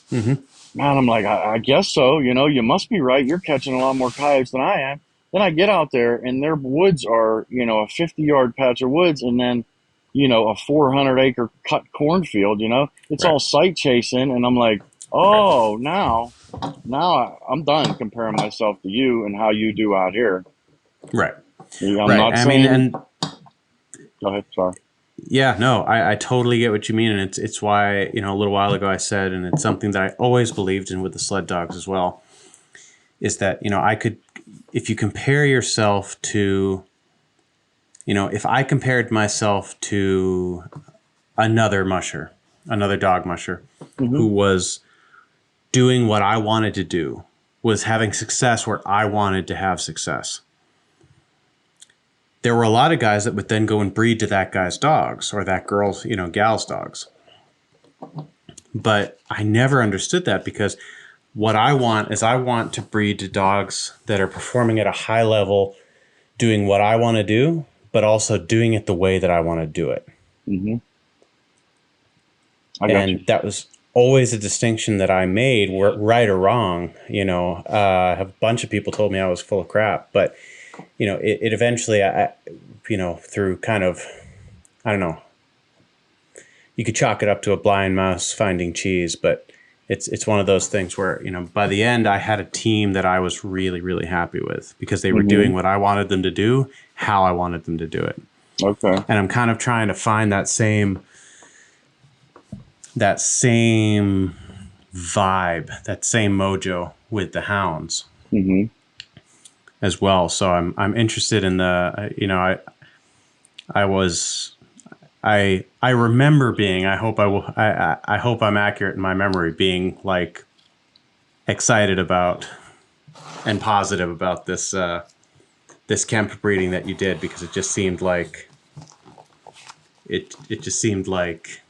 Hmm. Man, I'm like, I guess so. You must be right. You're catching a lot more coyotes than I am. Then I get out there and their woods are, a 50-yard patch of woods and then, a 400-acre cut cornfield, it's Right. all sight chasing. And I'm like, Right. oh, now I'm done comparing myself to you and how you do out here. Right. I'm Right. not I mean, saying, and go ahead. Sorry. yeah, no, I totally get what you mean, and it's why a little while ago I said, and it's something that I always believed in with the sled dogs as well, is that I could, if you compare yourself to, if I compared myself to another dog musher, Hmm. who was doing what I wanted to do, was having success where I wanted to have success. There were a lot of guys that would then go and breed to that guy's dogs or that girl's, gal's dogs. But I never understood that because what I want is I want to breed to dogs that are performing at a high level, doing what I want to do, but also doing it the way that I want to do it. Hmm. I got you. And that was always a distinction that I made, right or wrong. A bunch of people told me I was full of crap, but it eventually, through kind of, I don't know, you could chalk it up to a blind mouse finding cheese, but it's one of those things where by the end I had a team that I was really, really happy with because they were Hmm. doing what I wanted them to do, how I wanted them to do it. Okay. And I'm kind of trying to find that same vibe, that same mojo with the hounds Hmm. as well. So I'm interested in the I was I remember being, I hope I will I hope I'm accurate in my memory, being like excited about and positive about this Kemp breeding that you did, because it just seemed like it just seemed like,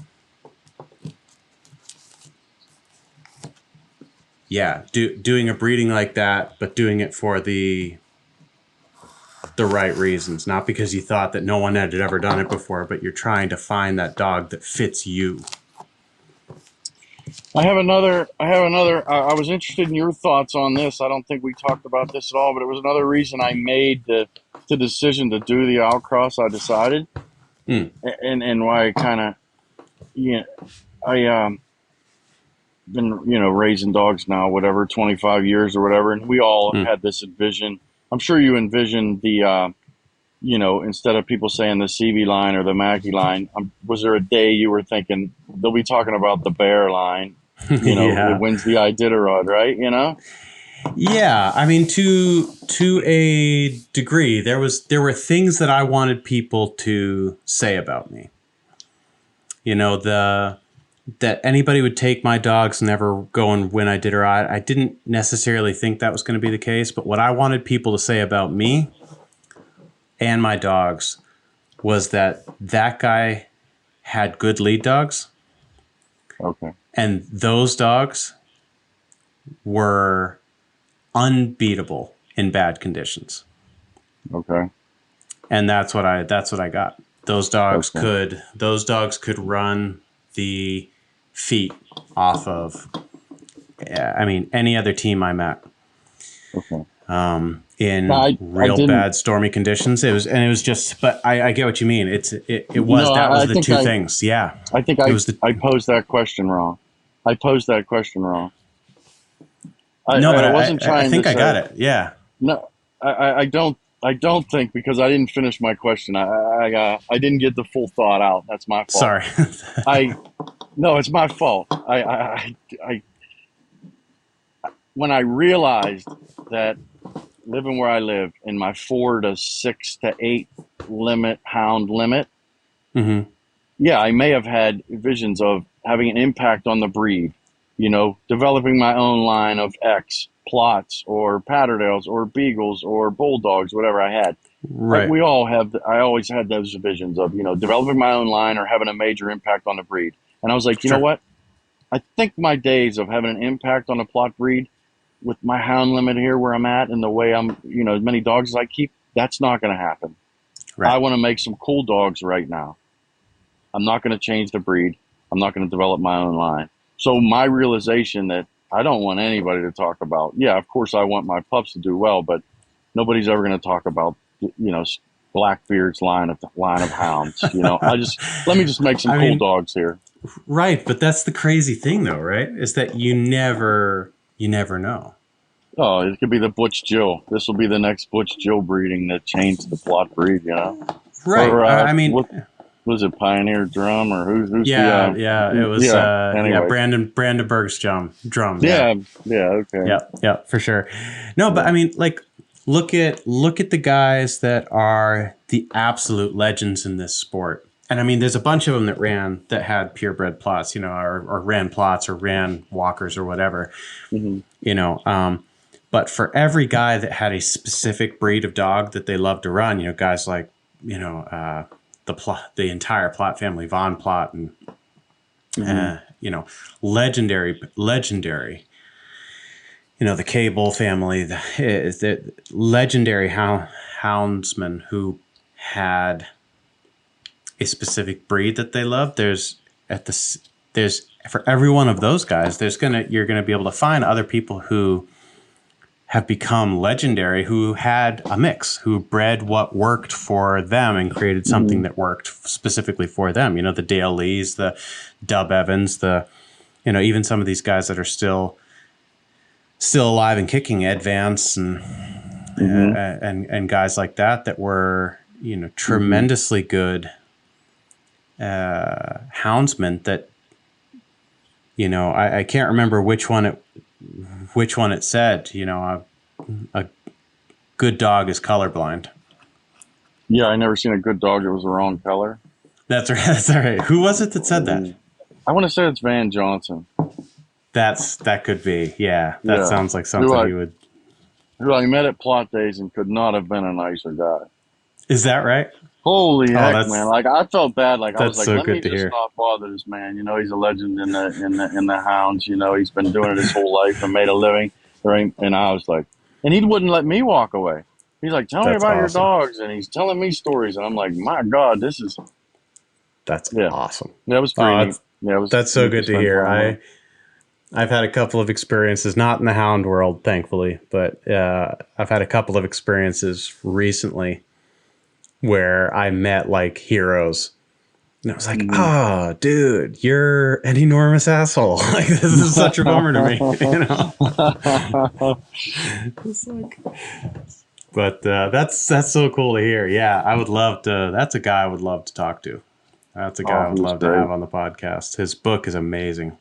yeah, doing a breeding like that, but doing it for the right reasons, not because you thought that no one had ever done it before, but you're trying to find that dog that fits you. I was interested in your thoughts on this. I don't think we talked about this at all, but it was another reason I made the decision to do the outcross. I decided, Hmm. and why I kind of, yeah, I been raising dogs now, whatever, 25 years or whatever, and we all Hmm. had this envision. I'm sure you envisioned the instead of people saying the CV line or the Mackey line, was there a day you were thinking they'll be talking about the Bear line? It Yeah. wins the Iditarod, right? Yeah, I mean, to a degree, there were things that I wanted people to say about me. The that anybody would take my dogs and never go and win Iditarod. I didn't necessarily think that was going to be the case, but what I wanted people to say about me and my dogs was that guy had good lead dogs, Okay. and those dogs were unbeatable in bad conditions. Okay. And that's what I got. Those dogs Okay. could run the feet off of, I mean, any other team I met. Okay. No, In I real didn't. bad stormy conditions. It was just, but I get what you mean. No, That was I the think two things. Yeah. I think It was the, I posed that question wrong. I posed that question wrong. no, but I wasn't I trying to think I got say it. Yeah. no. I don't think, because I didn't finish my question. I didn't get the full thought out. That's my fault. Sorry. I No, it's my fault. I when I realized that living where I live in my 4 to 6 to 8 hound limit, Hmm. yeah, I may have had visions of having an impact on the breed, developing my own line of X plots or Patterdales or Beagles or Bulldogs, whatever I had. Right. We all have, I always had those visions of, developing my own line or having a major impact on the breed. And I was like, you know Sure. what? I think my days of having an impact on a plot breed with my hound limit here where I'm at and the way I'm, as many dogs as I keep, that's not going to happen. I Right. want to make some cool dogs right now. I'm not going to change the breed. I'm not going to develop my own line. So my realization that I don't want anybody to talk about, yeah, of course I want my pups to do well, but nobody's ever going to talk about, Blackbeard's line of hounds. Let me just make some I cool mean, dogs here. right. But that's the crazy thing though, right? Is that you never know. Oh, it could be the Butch Jill. This will be the next Butch Jill breeding that changed the plot breed. Right. Or I mean, what was it, Pioneer Drum, or who's the yeah, it was, yeah. yeah, Anyways, Brandenburg's drum. Yeah. yeah, yeah, okay. Yeah. Yeah, for sure. No, but Yeah. I mean, like, look at the guys that are the absolute legends in this sport. And I mean, there's a bunch of them that had purebred plots, or ran plots or ran walkers or whatever, Hmm. you know. But for every guy that had a specific breed of dog that they loved to run, guys like, the entire Plott family, Von Plott, and Hmm. legendary, the Cable family, the legendary houndsmen who had a specific breed that they loved. There's for every one of those guys, you're gonna be able to find other people who have become legendary, who had a mix, who bred what worked for them and created something Hmm. that worked specifically for them. The Dale Lees, the Dub Evans, even some of these guys that are still alive and kicking, Ed Vance Hmm. and guys like that were, Hmm. tremendously good houndsmen that, I can't remember which one it said, a good dog is colorblind. Yeah, I never seen a good dog that was the wrong color. That's right. That's all right. Who was it that said that? I want to say it's Van Johnson. That could be. Yeah, that Yeah, sounds like who something I he would. who I met at Plot Days and could not have been a nicer guy. Is that right? Holy Oh, heck, man! Like, I felt bad. Like, I was that's like, so let me good to just hear. not bother this man. He's a legend in the hounds. He's been doing it his whole life and made a living. Right? And I was like, and he wouldn't let me walk away. He's like, tell me That's about your awesome. dogs, and he's telling me stories, and I'm like, my God, this is, That's yeah, awesome. that was pretty neat. Yeah, it was That's so neat to good to spend hear. time with him. I've had a couple of experiences, not in the hound world, thankfully, but I've had a couple of experiences recently where I met like heroes. And I was like, Hmm. oh, dude, you're an enormous asshole. Like, this is such a bummer to me. It's like, but that's so cool to hear. Yeah, I would love to. That's a guy I would love to talk to. That's a guy Oh, I he would was love to have great. on the podcast. His book is amazing.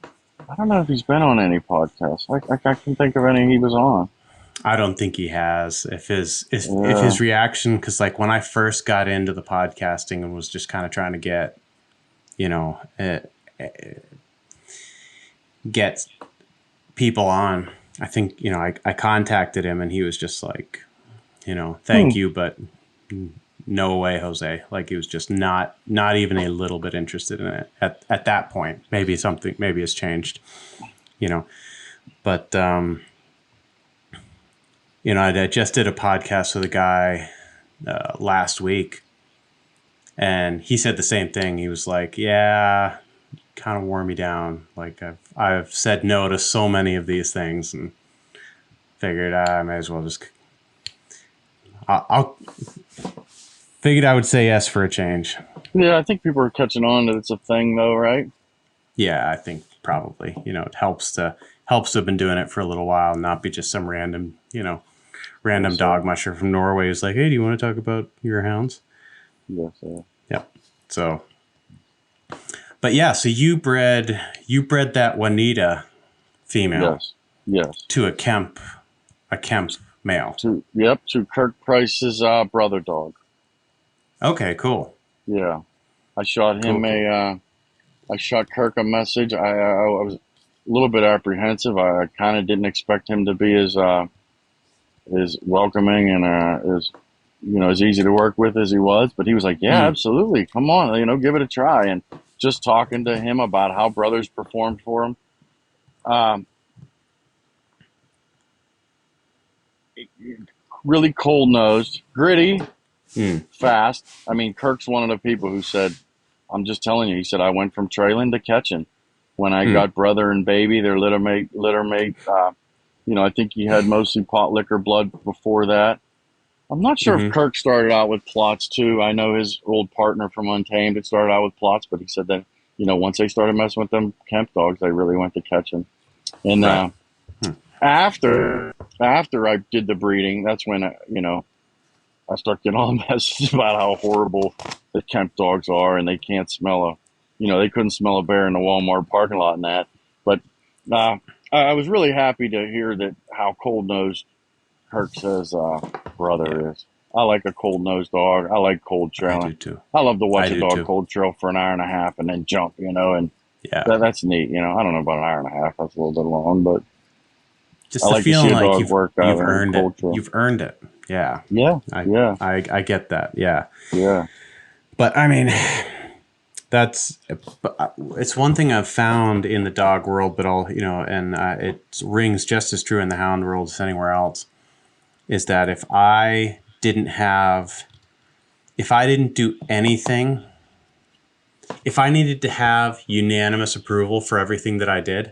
I don't know if he's been on any podcasts. I can think of any he was on. I don't think he has. If Yeah. his reaction, because like when I first got into the podcasting and was just kind of trying to you know, uh, get people on, I think I contacted him and he was just like, Hmm. thank you, but no way, Jose. Like he was just not even a little bit interested in it at that point. Maybe it's changed, you know. But I just did a podcast with a guy last week, and he said the same thing. He was like, "Yeah, kind of wore me down. Like I've said no to so many of these things, and figured I may as well just I'll figured I would say yes for a change." Yeah, I think people are catching on that it's a thing, though, right? Yeah, I think probably. It helps to have been doing it for a little while, and not be just some random Yes, sir. dog musher from Norway who's like, "Hey, do you want to talk about your hounds?" Yes, sir. Yeah. So, but yeah, so you bred that Juanita female Yes. Yes. to a Kemp male. To Kirk Price's brother dog. Okay, cool. Yeah. I shot Cool, him cool. I shot Kirk a message. I was a little bit apprehensive. I kind of didn't expect him to be as welcoming and as easy to work with as he was. But he was like, "Yeah, Hmm. absolutely. Come on, give it a try." And just talking to him about how brothers performed for him. Um, Really cold nosed, gritty, Hmm. fast. I mean, Kirk's one of the people who said, "I'm just telling you." He said, "I went from trailing to catching. When I Hmm. got brother and baby, their litter mate. I think he had mostly pot liquor blood before that. I'm not sure if Mm-hmm. Kirk started out with plots too. I know his old partner from Untamed had started out with plots, but he said that once they started messing with them Kemp dogs, they really went to catching. And Right. Hmm. after I did the breeding, that's when I start getting all the messages about how horrible the Kemp dogs are, and they can't smell they couldn't smell a bear in the Walmart parking lot and that. But uh, I was really happy to hear that how cold nosed Kirk says Yeah, brother is. I like a cold nosed dog. I like cold I trailing. do too. I love to I watch a do dog too. cold trail for an hour and a half and then jump, and Yeah. that's neat. I don't know about an hour and a half. That's a little bit long, but I Just the like to see feeling a like dog you've work out you've in a earned it. cold trail. You've earned it. Yeah. Yeah, I yeah, I get that. Yeah. yeah, But I mean, that's it's one thing I've found in the dog world, but and it rings just as true in the hound world as anywhere else. Is that if I didn't do anything, if I needed to have unanimous approval for everything that I did,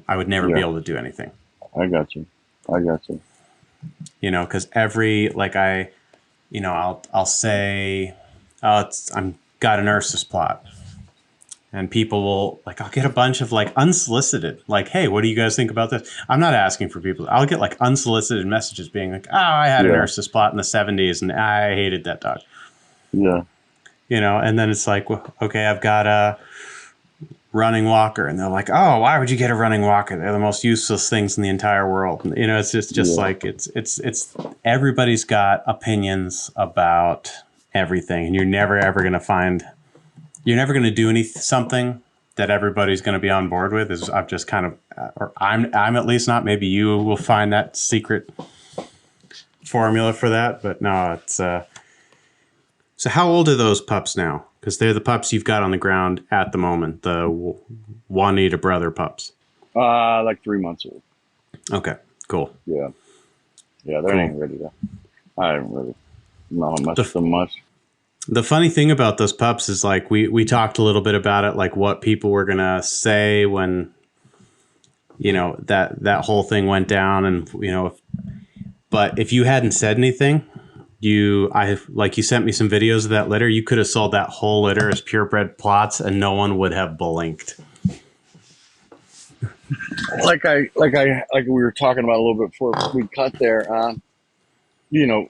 I would never be yeah. able to do anything. I got you. I got you. Because every like I'll say, I'm got an Ursus plot, and people will like I'll get a bunch of like unsolicited like, "Hey, what do you guys think about this?" I'm not asking for people. I'll get like unsolicited messages being like, "Oh, I had an Yeah, Ursus plot in the '70s and I hated that dog." yeah, And then it's like, well, okay, I've got a running walker, and they're like, "Oh, why would you get a running walker? They're the most useless things in the entire world." It's just yeah, like it's everybody's got opinions about everything, and you're never going to do something that everybody's going to be on board with. Is I've just kind of, or I'm at least not. Maybe you will find that secret formula for that, but no, it's. So how old are those pups now? Because they're the pups you've got on the ground at the moment, the Juanita brother pups. like 3 months old. Okay, cool, Yeah, yeah, they cool. ain't ready to. I haven't really not messed with The them much. the funny thing about those pups is like we talked a little bit about it, like what people were gonna say when that whole thing went down, and but if you hadn't said anything, you sent me some videos of that litter. You could have sold that whole litter as purebred plots, and no one would have blinked. Like we were talking about a little bit before we cut there. You know,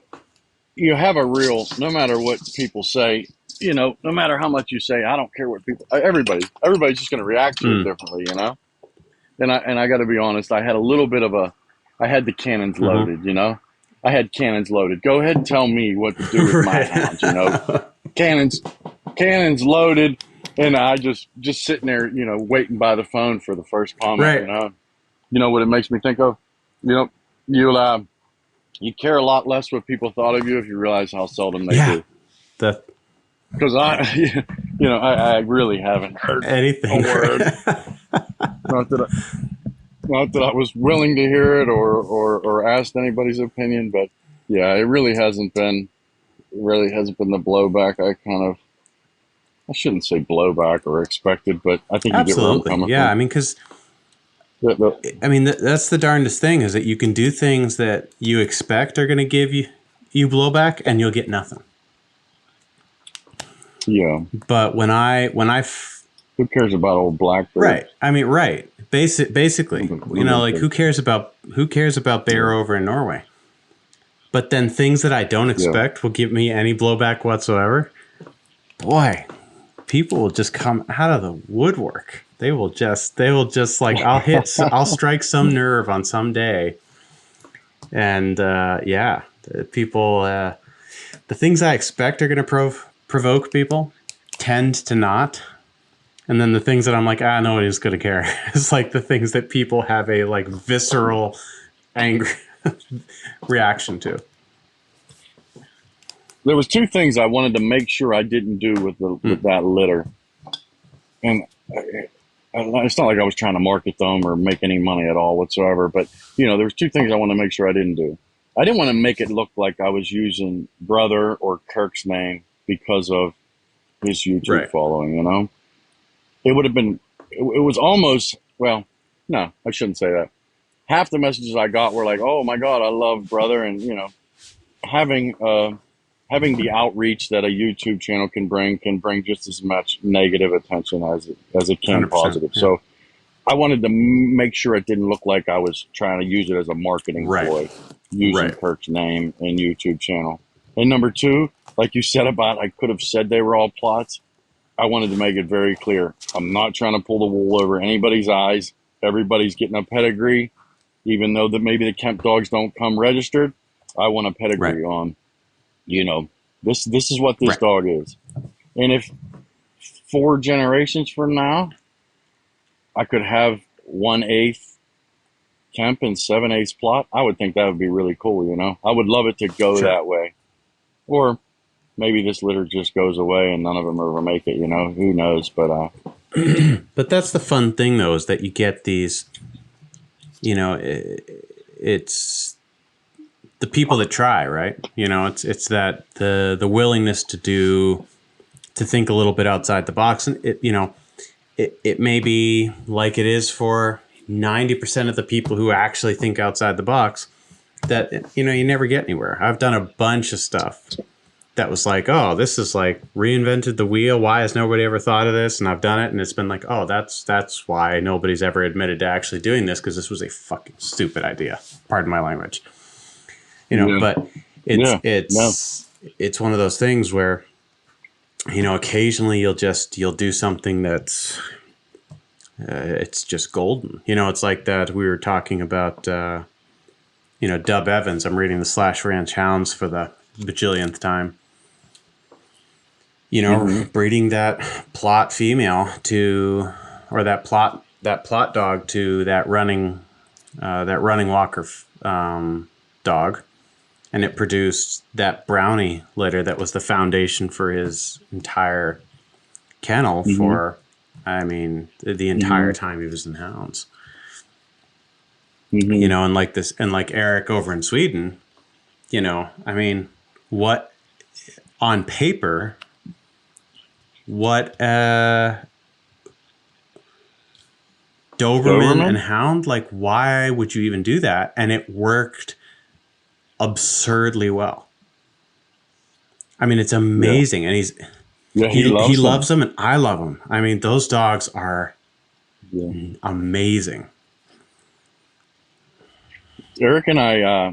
you have a real. No matter what people say, no matter how much you say, I don't care what people. Everybody's just going to react to it Mm. differently. And I got to be honest. I had a little bit of a. I had the cannons Mm-hmm. loaded. I had cannons loaded. Go ahead and tell me what to do with my hounds. Right. Cannons, cannons loaded, and I just sitting there, waiting by the phone for the first comment. Right. You know what it makes me think of? You you care a lot less what people thought of you if you realize how seldom they Yeah. do. That because I really haven't heard a Anything. word. Not that not that I was willing to hear it or asked anybody's opinion, but yeah, it really hasn't been the blowback I shouldn't say blowback or expected, but I think you get where I'm Absolutely. coming Yeah. from. I mean, because The, that's the darndest thing is that you can do things that you expect are going to give you blowback, and you'll get nothing. yeah, But who cares about old blackbirds? right, I mean, right, basically, like who cares about Yeah, bear over in Norway? But then things that I don't yeah. expect will give me any blowback whatsoever. Boy, people will just come out of the woodwork. They will just like I'll strike some nerve on some day, and yeah, the things I expect are going to provoke people tend to not. And then the things that I'm like, nobody's going to care. It's like the things that people have a like visceral angry reaction to. There was two things I wanted to make sure I didn't do with Mm, that litter, and it's not like I was trying to market them or make any money at all whatsoever. But there was two things I wanted to make sure I didn't do. I didn't want to make it look like I was using Brother or Kirk's name because of his YouTube right. following. It would have been. It was almost well. No, I shouldn't say that. Half the messages I got were like, "Oh my God, I love Brother," and having having the outreach that a YouTube channel can bring just as much negative attention as it can 100%. positive. Yeah. So I wanted to make sure it didn't look like I was trying to use it as a marketing Right. ploy, using Right. Kirk's name and YouTube channel. And number two, like you said about I could have said they were all plots. I wanted to make it very clear. I'm not trying to pull the wool over anybody's eyes. Everybody's getting a pedigree, even though that maybe the Kemp dogs don't come registered. I want a Right. pedigree on, you know, this is what this Right. dog is. And if 4 generations from now I could have 1/8 Kemp and 7/8 plott, I would think that would be really cool. I would love it to go Sure. that way. Or maybe this litter just goes away and none of them ever make it. Who knows? But But that's the fun thing, though, is that you get these. It's the people that try, right? It's that the willingness to think a little bit outside the box, and it may be like it is for 90% of the people who actually think outside the box, that you never get anywhere. I've done a bunch of stuff that was like, oh, this is like reinvented the wheel. Why has nobody ever thought of this? And I've done it, and it's been like, oh, that's why nobody's ever admitted to actually doing this, because this was a fucking stupid idea. Pardon my language. yeah, But it's yeah, no, it's it's one of those things where occasionally you'll do something that's it's just golden. It's like that we were talking about. Dub Evans. I'm reading the Slash Ranch Hounds for the bajillionth time. hmm Breeding that plott female to, or that plott dog to that running walker dog, and it produced that brownie litter that was the foundation for his entire kennel hmm for, I mean, the entire hmm time he was in hounds. hmm And like Eric over in Sweden, I mean, what on paper, what Doberman and Doberman, Hound, like, why would you even do that? And it worked absurdly well. I mean, it's yeah, amazing, and yeah, he he loves them. loves them, and I love them. I mean, those dogs are Yeah, amazing. Eric and I, uh,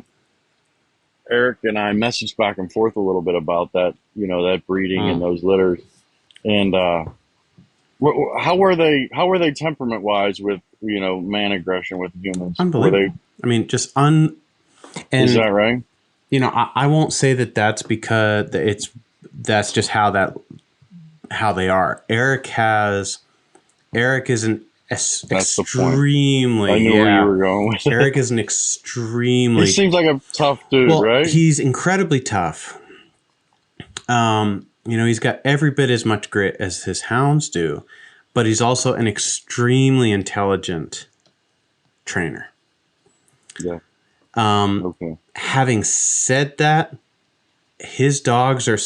Eric and I messaged back and forth a little bit about that, that breeding and Mm. those litters, and how were they? How were they temperament wise with man aggression with humans? Were they? Unbelievable. I mean, Is and that right? I won't say that that's because that's just how they are. Eric is an That's the point. I extremely, knew where you yeah. were going with it. Eric is an He extremely, seems like a tough dude, well, right? he's incredibly tough. he's got every bit as much grit as his hounds do, but he's also an extremely intelligent trainer. Yeah. Um, Okay. Having said that, his dogs are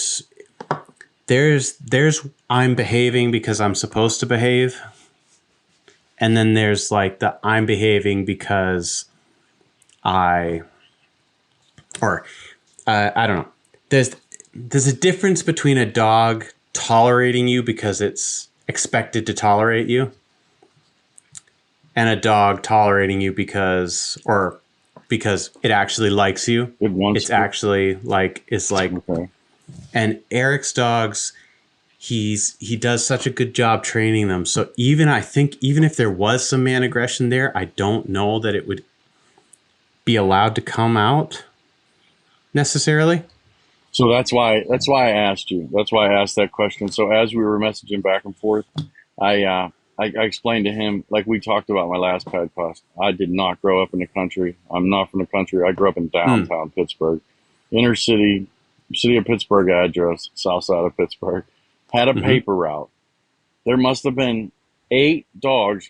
there's I'm behaving because I'm supposed to behave, and then there's like the I'm behaving because I or I don't know. There's a difference between a dog tolerating you because it's expected to tolerate you, and a dog tolerating you because it actually likes you. It wants It's to. actually like. Okay. And Eric's dogs, he does such a good job training them. So I think even if there was some man aggression there, I don't know that it would be allowed to come out necessarily. So that's why I asked you. That's why I asked that question. So as we were messaging back and forth, I explained to him, like we talked about my last podcast. I did not grow up in the country. I'm not from the country. I grew up in Mm. downtown Pittsburgh, inner city, city of Pittsburgh address, south side of Pittsburgh. Had a Hmm. paper route. There must have been 8 dogs,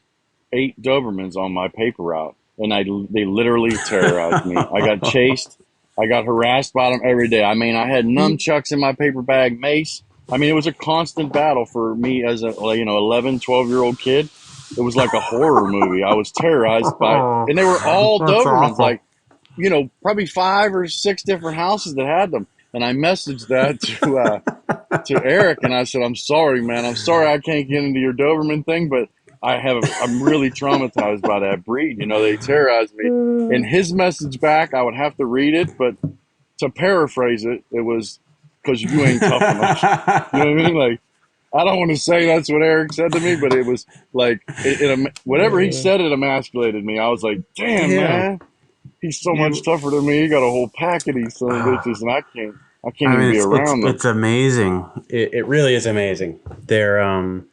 8 Dobermans on my paper route, and they literally terrorized me. I got chased. I got harassed by them every day. I mean, I had nunchucks in my paper bag, mace. I mean, it was a constant battle for me as a 11, 12-year old kid. It was like a horror movie. I was terrorized by, and they were all That's Dobermans, awful. like probably 5 or 6 different houses that had them. And I messaged that to Eric, and I said, "I'm sorry, man. I'm sorry I can't get into your Doberman thing, but I'm really traumatized by that breed. They terrorize me." And his message back, I would have to read it, but to paraphrase it, it was because you ain't tough enough. You know what I mean? Like, I don't want to say that's what Eric said to me, but it was like whatever he said, it emasculated me. I was like, "Damn, Damn. man, he's so much You, tougher than me. He got a whole pack of these son of bitches, and I can't I even mean, be it's around them." it's amazing. It really is amazing. They're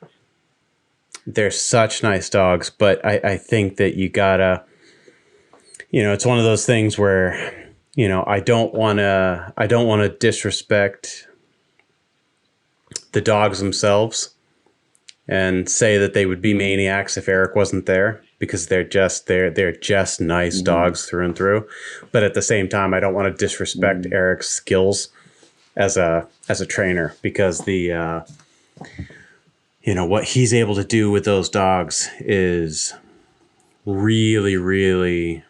such nice dogs, but I think that you gotta, it's one of those things where, I don't wanna disrespect the dogs themselves and say that they would be Mm-hmm. maniacs if Eric wasn't there, because they're just nice Mm-hmm. dogs through and through. But at the same time, I don't want to disrespect Mm-hmm. Eric's skills as a trainer, because what he's able to do with those dogs is really, really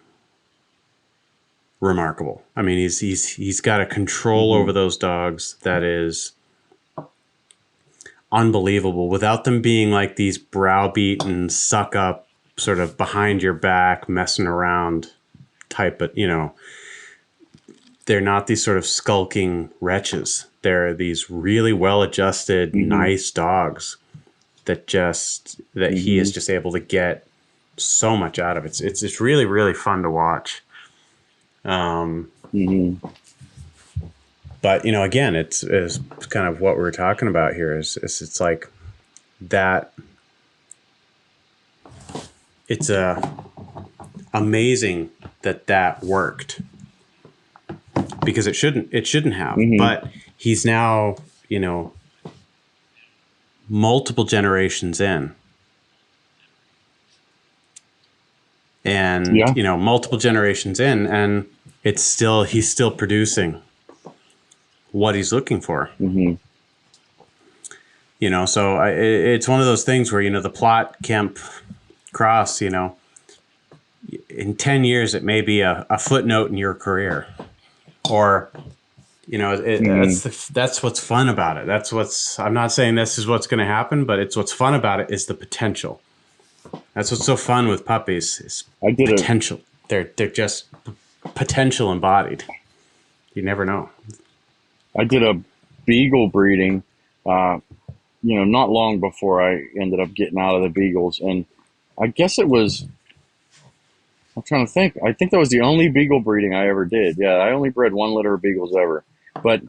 remarkable. I mean, he's got a control Mm-hmm. over those dogs that is unbelievable, without them being like these browbeaten, suck up, sort of behind your back, messing around type. But they're not these sort of skulking wretches. They're these really well adjusted, Mm-hmm. nice dogs that he Mm-hmm. is just able to get so much out of it. It's really, really fun to watch. Um, Mm-hmm. but again, it's kind of what we're talking about here. Is it's like that. It's amazing that worked, because it shouldn't have. Mm-hmm. But he's now multiple generations in, and Yeah. multiple generations in, and he's still producing what he's looking for. Mm-hmm. So it's one of those things where the plot Kemp cross. In 10 years it may be a footnote in your career, or Mm-hmm. that's what's fun about it. I'm not saying this is what's going to happen, but it's what's fun about it is the potential. That's what's so fun with puppies, is I did a potential. They're just potential embodied. You never know. I did a beagle breeding, uh, not long before I ended up getting out of the beagles, and I guess it was. I'm trying to think. I think that was the only beagle breeding I ever did. Yeah, I only bred one litter of beagles ever, but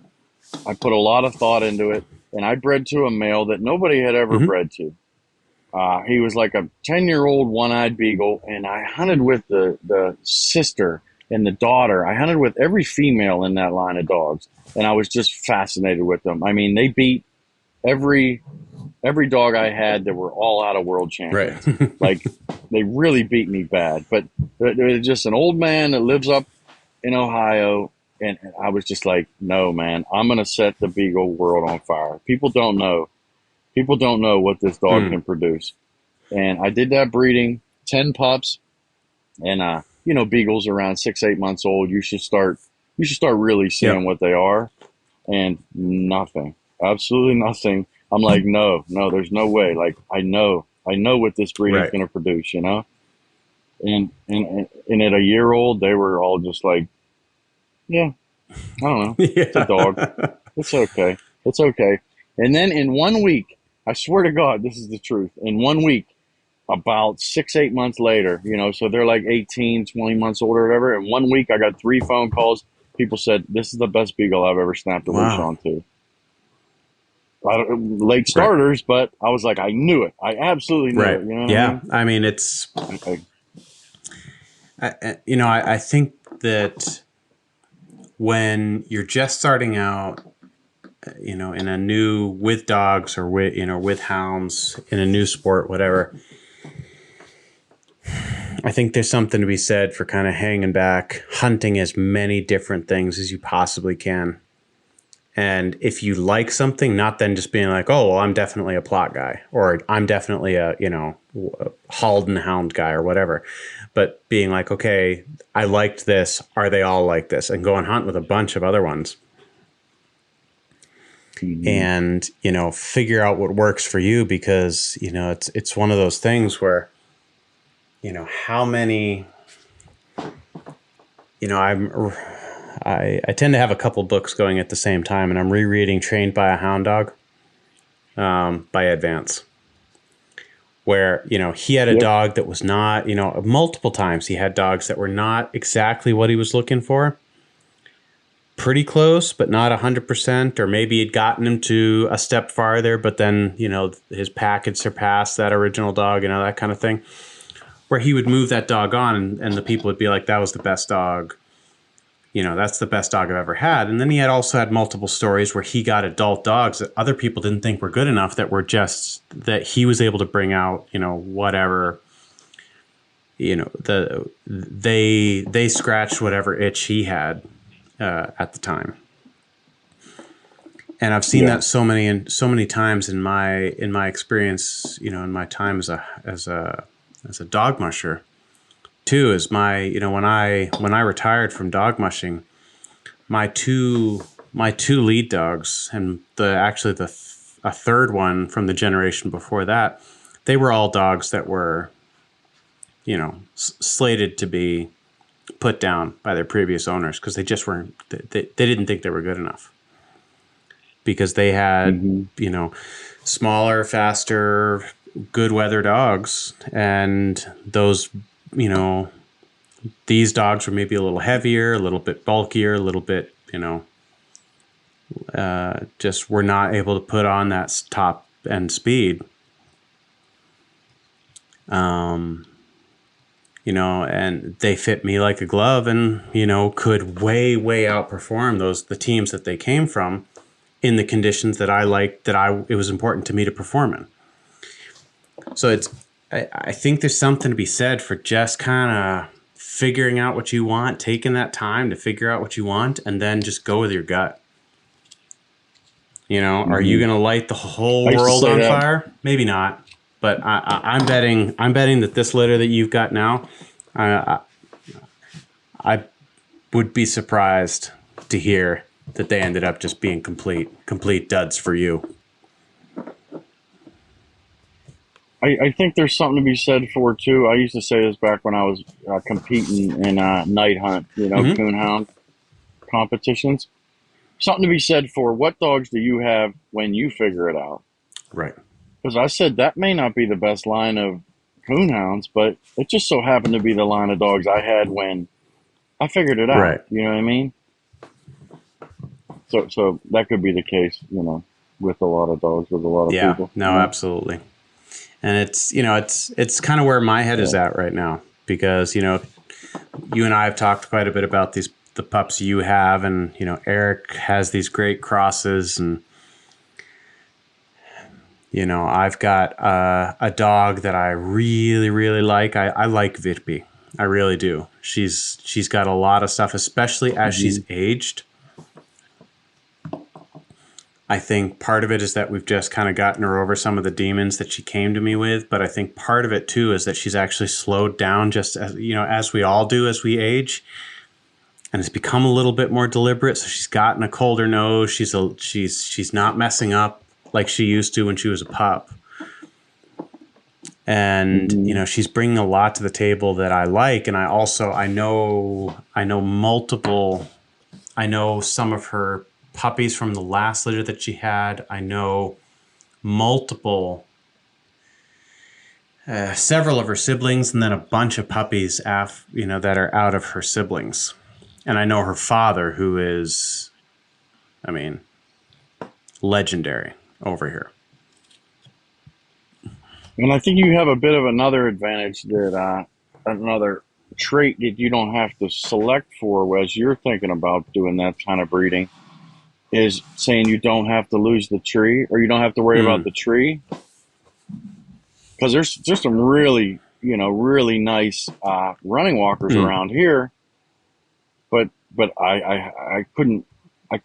I put a lot of thought into it, and I bred to a male that nobody had ever Mm-hmm. bred to. He was like a 10-year-old one-eyed beagle, and I hunted with the sister And the daughter, I hunted with every female in that line of dogs, and I was just fascinated with them. I mean, they beat every dog I had that were all out of world Right. champions. Like they really beat me bad. But they're just an old man that lives up in Ohio, and I was just like, no, man, I'm gonna set the beagle world on fire. People don't know. People don't know what this dog Hmm. can produce. And I did that breeding, 10 pups, and beagles around 6, 8 months old. You should start really seeing Yep. what they are, and nothing, absolutely nothing. I'm like, no, no, there's no way. Like I know what this breeding's Right. going to produce, and at a year old, they were all just like, yeah, I don't know, it's a dog, Yeah. it's okay, it's okay. And then in 1 week, I swear to God, this is the truth. In 1 week, about 6, 8 months later, so they're like 18, 20 months older or whatever. In 1 week, I got 3 phone calls. People said, this is the best beagle I've ever snapped a leash Wow. onto. Late Right. starters, but I was like, I knew it. I absolutely knew it. Right. You know what I Yeah. mean? I mean, it's, I think that when you're just starting out, in a new, with dogs or with hounds in a new sport, whatever, I think there's something to be said for kind of hanging back, hunting as many different things as you possibly can. And if you like something, not then just being like, oh, well, I'm definitely a plott guy, or I'm definitely a, Halden hound guy or whatever. But being like, okay, I liked this. Are they all like this? And go and hunt with a bunch of other ones Mhm. and, figure out what works for you, because, it's one of those things where, how many, I tend to have a couple books going at the same time, and I'm rereading Trained by a Hound Dog by Advance, where, he had a Yep. dog that was not, multiple times he had dogs that were not exactly what he was looking for. Pretty close, but not 100%, or maybe he'd gotten him to a step farther, but then, his pack had surpassed that original dog, that kind of thing, where he would move that dog on, and the people would be like, that was the best dog. That's the best dog I've ever had. And then he had also had multiple stories where he got adult dogs that other people didn't think were good enough, that were just that he was able to bring out, whatever, they scratched whatever itch he had at the time. And I've seen Yeah. that so many times in my experience, in my time as a dog musher too. Is when I retired from dog mushing, my two lead dogs, and a third one from the generation before that, they were all dogs that were, slated to be put down by their previous owners, because they just weren't, they didn't think they were good enough, because they had, Hmm. smaller, faster, good weather dogs, and those, these dogs were maybe a little heavier, a little bit bulkier, a little bit, just were not able to put on that top end speed. And they fit me like a glove, and, could way, way outperform the teams that they came from, in the conditions that I liked, it was important to me to perform in. So I think there's something to be said for just kind of figuring out what you want, taking that time to figure out what you want, and then just go with your gut. Are you Hmm. going to light the whole I used to world say on that. fire? Maybe not. But I'm betting. I'm betting that this litter that you've got now, I, I would be surprised to hear that they ended up just being complete duds for you. I think there's something to be said for too. I used to say this back when I was competing in night hunt, Mm-hmm. coon hound competitions. Something to be said for what dogs do you have when you figure it out? Right. Because I said that may not be the best line of coonhounds, but it just so happened to be the line of dogs I had when I figured it out. Right. You know what I mean? So that could be the case, with a lot of dogs, with a lot of Yeah. people. No. Absolutely. And it's kind of where my head is Yeah. at right now, because you and I have talked quite a bit about the pups you have, and Eric has these great crosses, and I've got a dog that I really, really like. I like Vitby. I really do. She's got a lot of stuff, especially as she's aged. I think part of it is that we've just kind of gotten her over some of the demons that she came to me with, but I think part of it too is that she's actually slowed down, just as we all do as we age, and it's become a little bit more deliberate. So she's gotten a colder nose. She's not messing up like she used to when she was a pup. And she's bringing a lot to the table that I like, and I know some of her puppies from the last litter that she had. I know several of her siblings, and then a bunch of puppies that are out of her siblings. And I know her father, who is, legendary over here. And I think you have a bit of another advantage, that another trait that you don't have to select for as you're thinking about doing that kind of breeding, is saying you don't have to lose the tree, or you don't have to worry about the tree. Because there's just some really, really nice running walkers around here, but I couldn't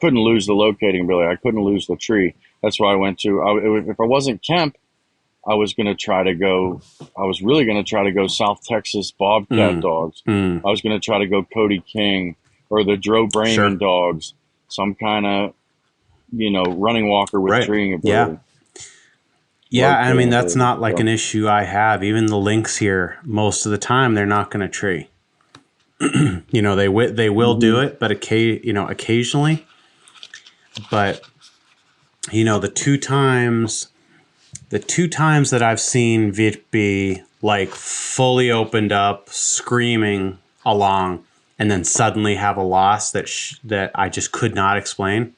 lose the locating ability. I couldn't lose the tree. That's why I went to. If I wasn't Kemp, I was really going to try to go South Texas Bobcat dogs. I was going to try to go Cody King or the Dro Brayman dogs. Some kind of, running walker with treeing ability. Yeah, that's not like an issue I have. Even the lynx here, most of the time, they're not going to tree. They will do it, but occasionally. But the two times that I've seen Vitby like fully opened up, screaming along, and then suddenly have a loss that I just could not explain.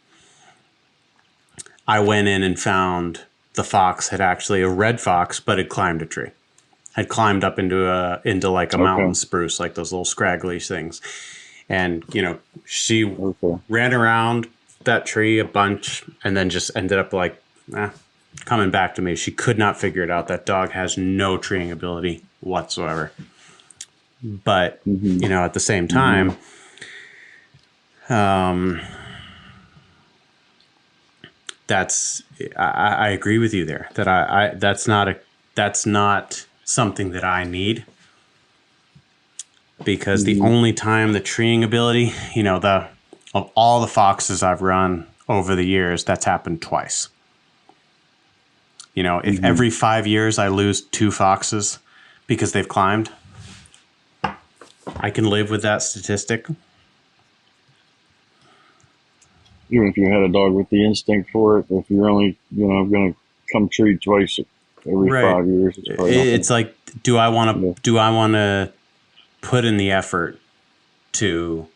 I went in and found the fox had actually a red fox, but had climbed a tree, had climbed up into like a mountain spruce, like those little scraggly things. And, she ran around that tree a bunch and then just ended up like, coming back to me. She could not figure it out. That dog has no treeing ability whatsoever. But, at the same time, I agree with you there, that that's not something that I need, because the only time the treeing ability, of all the foxes I've run over the years, that's happened twice. If every 5 years I lose 2 foxes because they've climbed, I can live with that statistic. Even if you had a dog with the instinct for it, if you're only, going to come treat twice every 5 years, it's like, do I want to put in the effort to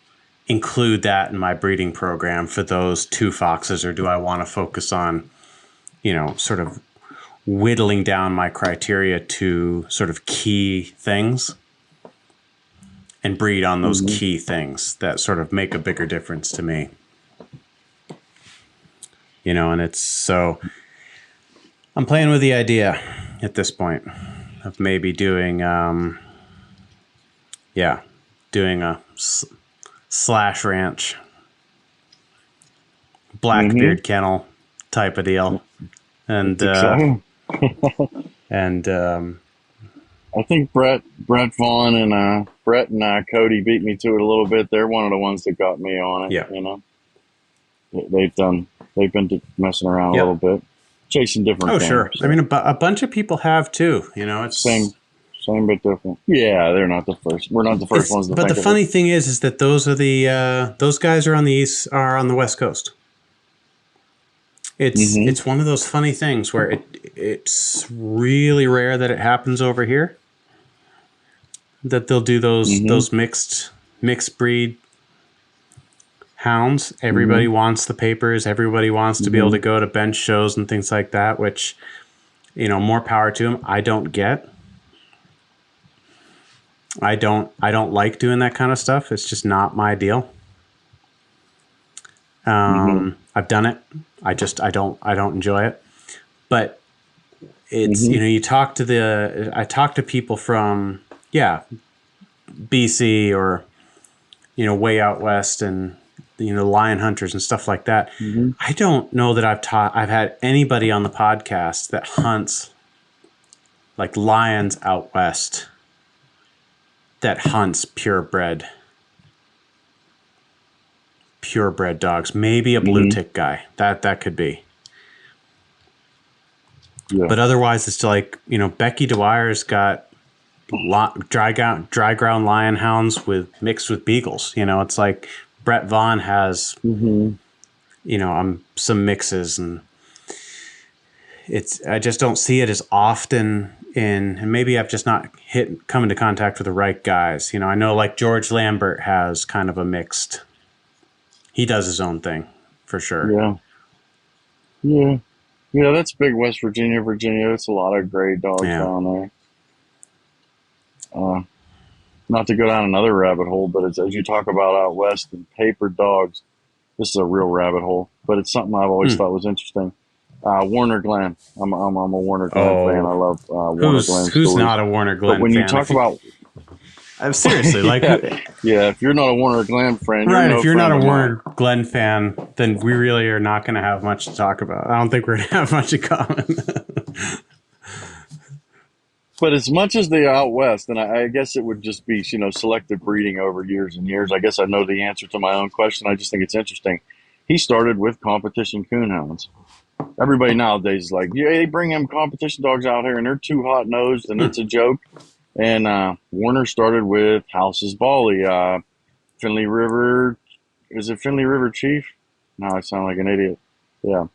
include that in my breeding program for those 2 foxes, or do I want to focus on, sort of whittling down my criteria to sort of key things and breed on those key things that sort of make a bigger difference to me. And it's so I'm playing with the idea at this point of maybe doing a slash ranch, Blackbeard kennel type of deal. And, I think Brett Vaughn and Brett and Cody beat me to it a little bit. They're one of the ones that got me on it. Yeah. They've been messing around a little bit, chasing different things. Oh, sure. So. A bunch of people have too. It's same but different. Yeah, they're not the first. We're not the first ones to think of it. But the funny thing is that those are those guys are on the West Coast. It's one of those funny things where it's really rare that it happens over here, that they'll do those mixed breed hounds. Everybody wants the papers. Everybody wants to be able to go to bench shows and things like that, which, more power to them. I don't get. I don't like doing that kind of stuff. It's just not my deal. Mm-hmm. I've done it. I don't enjoy it. But it's, Mm-hmm. I talk to people from, yeah, BC or, way out west, and, lion hunters and stuff like that. Mm-hmm. I don't know that I've had anybody on the podcast that hunts like lions out west, that hunts purebred dogs. Maybe a blue Mm-hmm. tick guy. That could be. Yeah. But otherwise, it's like, Becky Dwyer's got dry ground lion hounds mixed with beagles. It's like Brett Vaughn has, Mm-hmm. some mixes, and I just don't see it as often and maybe I've just not come into contact with the right guys. I know like George Lambert has kind of a mixed. He does his own thing for sure. Yeah. Yeah. Yeah, that's big West Virginia, Virginia. It's a lot of gray dogs Yeah. down there. Uh, Not to go down another rabbit hole, but as you talk about out west and paper dogs, this is a real rabbit hole, but it's something I've always Hmm. thought was interesting. Warner Glenn. I'm a Warner Glenn fan. I Oh, love Warner who's Glenn who's stories. not a Warner But Glenn when you fan? talk about, I'm seriously like, yeah, yeah, if you're not a Warner Glenn friend, you're right? If no you're not friend a of mine. Warner Glenn fan, then we really are not going to have much to talk about. I don't think we're going to have much in common. But as much as the out west, and I guess it would just be, selective breeding over years and years. I guess I know the answer to my own question. I just think it's interesting. He started with competition coonhounds. Everybody nowadays is like, yeah, they bring them competition dogs out here and they're too hot nosed and it's a joke. And Warner started with House's Bali, Finley River. Is it Finley River Chief? No, I sound like an idiot. Yeah,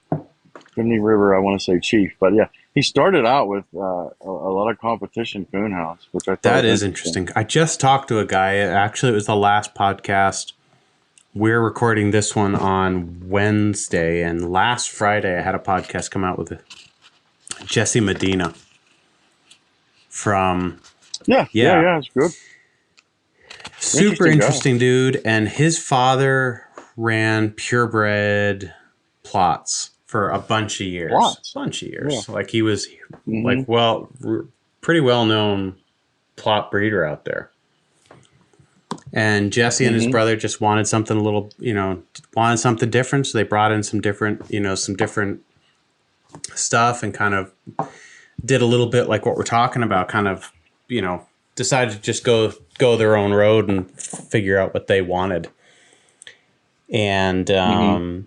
Finley River. I want to say Chief, but yeah, he started out with a lot of competition coonhounds, which I thought That was is interesting. interesting. I just talked to a guy. Actually, it was the last podcast. We're recording this one on Wednesday, and last Friday I had a podcast come out with Jesse Medina from, Yeah, yeah, yeah, yeah. It's good. super Interesting guy. interesting dude. And his father ran purebred plots for a bunch of years. Lots. Bunch of Yeah. years. Like he was Mm-hmm. like, pretty well known plot breeder out there. And Jesse and his Mm-hmm. brother just wanted something a little, wanted something different. So they brought in some different stuff and kind of did a little bit like what we're talking about, kind of, decided to just go their own road and figure out what they wanted. And, Mm-hmm.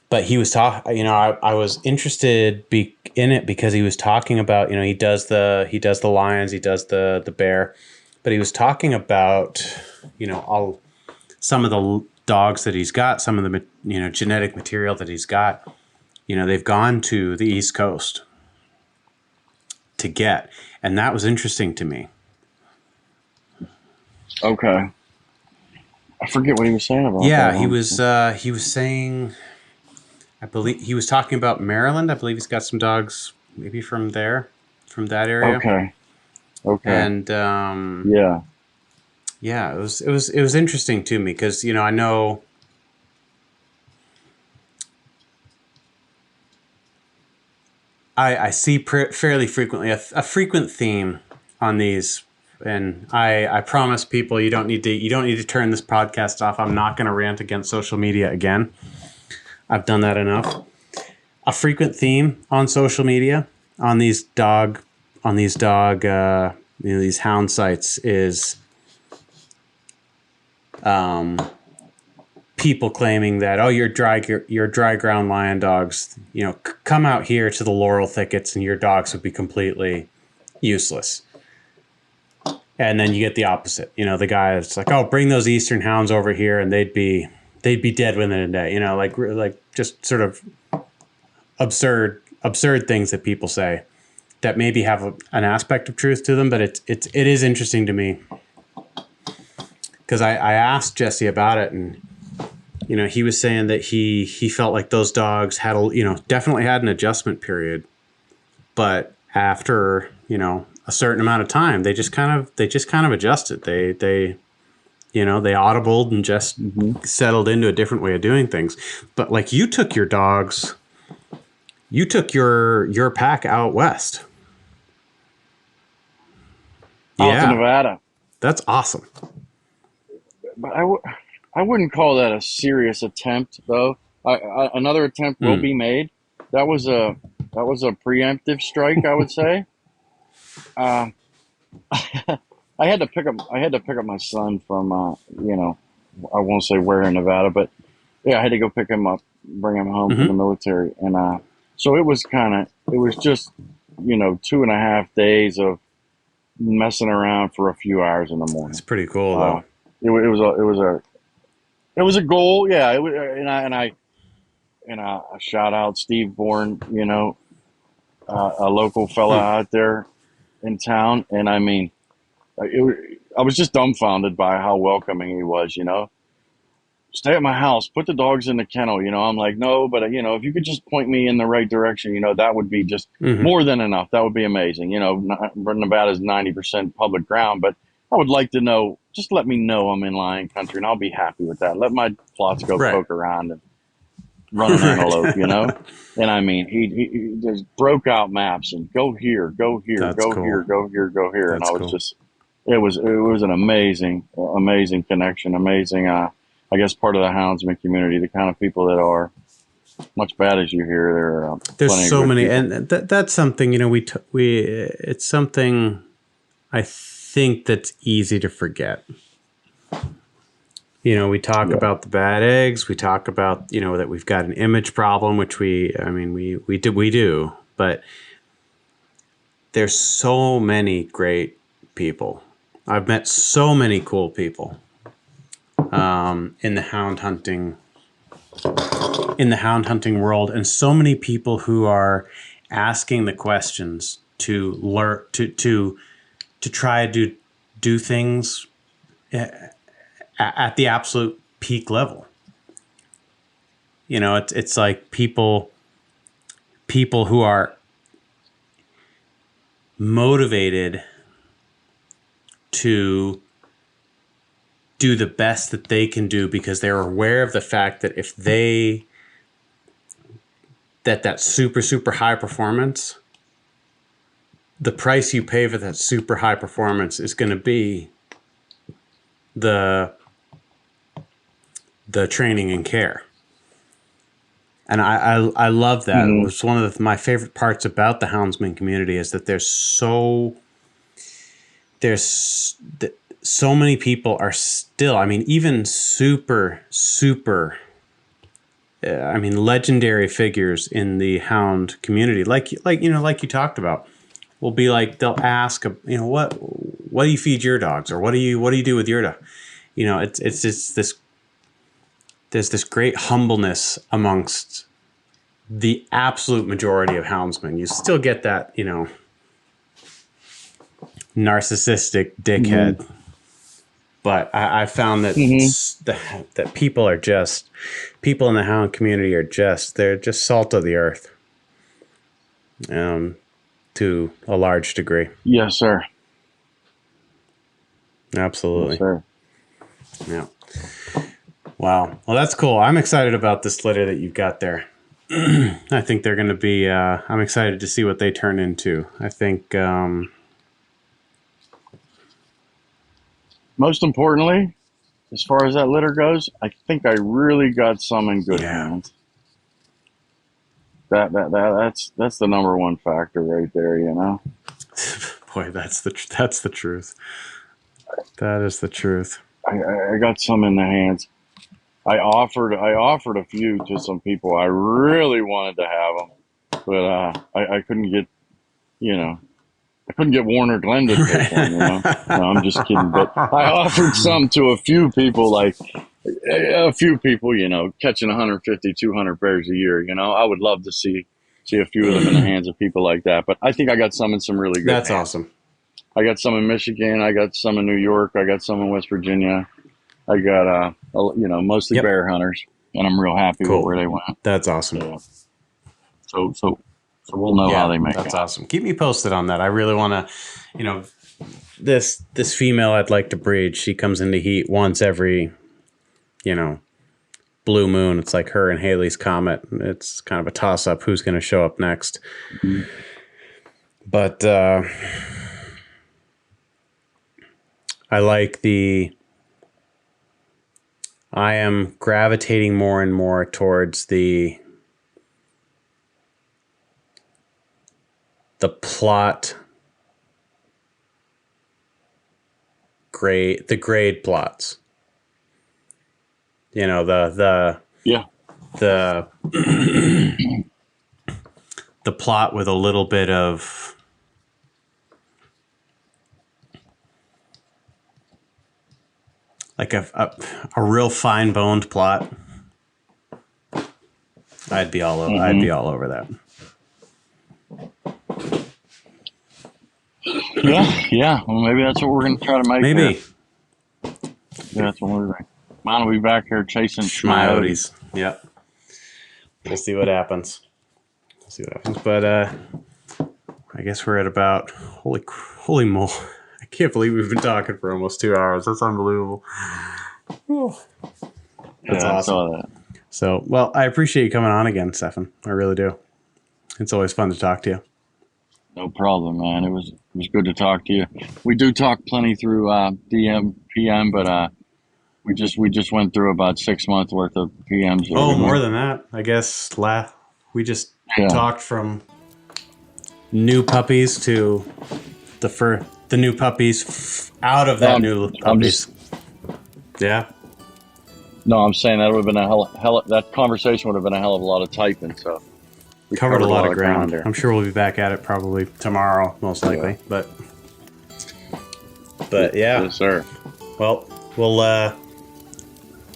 but he was talking, I was interested in it because he was talking about, he does the lions, he does the bear, but he was talking about, all some of the dogs that he's got, some of the, genetic material that he's got, they've gone to the East Coast to get. And that was interesting to me. Okay. I forget what he was saying about Yeah, that, he was saying, I believe he was talking about Maryland. I believe he's got some dogs maybe from there, from that area. Okay. Okay. And Yeah. yeah, it was interesting to me because, I know I see fairly frequently a frequent theme on these, and I promise people you don't need to turn this podcast off. I'm not going to rant against social media again. I've done that enough. A frequent theme on social media on these these hound sites is people claiming that, oh, your dry ground lion dogs, come out here to the laurel thickets and your dogs would be completely useless. And then you get the opposite. The guy that's like, oh, bring those eastern hounds over here and they'd be dead within a day. Like just sort of absurd things that people say that maybe have an aspect of truth to them, but it is interesting to me because I asked Jesse about it, and he was saying that he felt like those dogs had definitely had an adjustment period, but after a certain amount of time, they just kind of adjusted. They they audibled and just settled into a different way of doing things. But like you took your dogs, you took your pack out west. Out to Yeah, Nevada. that's awesome. But I wouldn't call that a serious attempt, though. Another attempt will be made. That was a preemptive strike, I would say. Uh, I had to pick up my son from I won't say where in Nevada, but yeah, I had to go pick him up, bring him home from the military, and so it was just 2.5 days of messing around for a few hours in the morning. It's pretty cool though. It was a goal, yeah. It was, and I shout out Steve Bourne, a local fella out there in town, and I mean, I was just dumbfounded by how welcoming he was. Stay at my house, put the dogs in the kennel. I'm like, no, but if you could just point me in the right direction, that would be just more than enough. That would be amazing. Nevada is 90% public ground, but I would like to know. Just let me know I'm in lion country, and I'll be happy with that. Let my plotts go poke around and run an antelope, And I mean, he just broke out maps and go here, That's go cool. here, go here, go here, and That's I was cool. just, it was an amazing connection, amazing. I guess part of the houndsman community, the kind of people that are much bad as you hear. There's so many, people. and that's something it's something I think that's easy to forget. We talk about the bad eggs. We talk about that we've got an image problem, which we do, but there's so many great people. I've met so many cool people in the hound hunting world, and so many people who are asking the questions to learn to try to do things at the absolute peak level. It's like people who are motivated to do the best that they can do because they're aware of the fact that if that super high performance, the price you pay for that super high performance is going to be the training and care. And I love that. It was one of my favorite parts about the houndsman community is that there's so many people are still, even super legendary figures in the hound community, like you talked about, will be like, they'll ask, what do you feed your dogs, or what do you do with your dog? It's just this, there's this great humbleness amongst the absolute majority of houndsmen. You still get that, narcissistic dickhead. But I found that that people in the hound community they're just salt of the earth, to a large degree. Yes, sir. Absolutely. Yes, sir. Yeah. Wow. Well, that's cool. I'm excited about this litter that you've got there. I think they're going to be. I'm excited to see what they turn into. I think. Most importantly, as far as that litter goes, I think I really got some in good hands. That's the number one factor right there, Boy, that's the truth. That is the truth. I got some in the hands. I offered a few to some people. I really wanted to have them, but I couldn't get, I couldn't get Warner Glenn to take one, No, I'm just kidding. But I offered some to a few people, catching 150, 200 bears a year. I would love to see a few of them in the hands of people like that. But I think I got some in some really good That's hands. awesome. I got some in Michigan. I got some in New York. I got some in West Virginia. I got, mostly bear hunters, and I'm real happy with where they went. That's awesome. So So we'll know how they make That's out. awesome. Keep me posted on that. I really want to, this female I'd like to breed. She comes into heat once every, blue moon. It's like her and Halley's Comet. It's kind of a toss up who's going to show up next. Mm-hmm. But I am gravitating more and more towards the plott grade, the grade plots. The the plott with a little bit of like a real fine boned plot. I'd be all over. Mm-hmm. I'd be all over that. Yeah. Well, maybe that's what we're going to try to make. Maybe. Here. Yeah, that's what we're doing. Mine will be back here chasing schmiotes. Yep. We'll see what happens. But I guess we're at about holy moly. I can't believe we've been talking for almost 2 hours. That's unbelievable. That's awesome. I saw that. So, well, I appreciate you coming on again, Steffan. I really do. It's always fun to talk to you. No problem, man. It was good to talk to you. We do talk plenty through DM, PM, but we just went through about 6 months worth of PMs. Oh, more than that, I guess. We just talked from new puppies to the new puppies out of that new puppies. Yeah. No, I'm saying that would have been that conversation would have been a hell of a lot of typing. So we covered a lot of ground. I'm sure we'll be back at it probably tomorrow, most likely. Yeah. But yeah. Yes, sir. Well,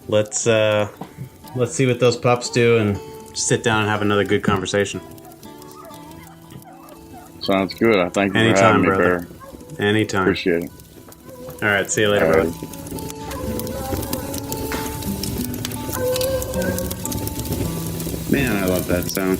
let's see what those pups do and sit down and have another good conversation. Sounds good. I thank you for having me, brother. Bear. Anytime. Appreciate it. All right. See you later, brother. Man, I love that sound.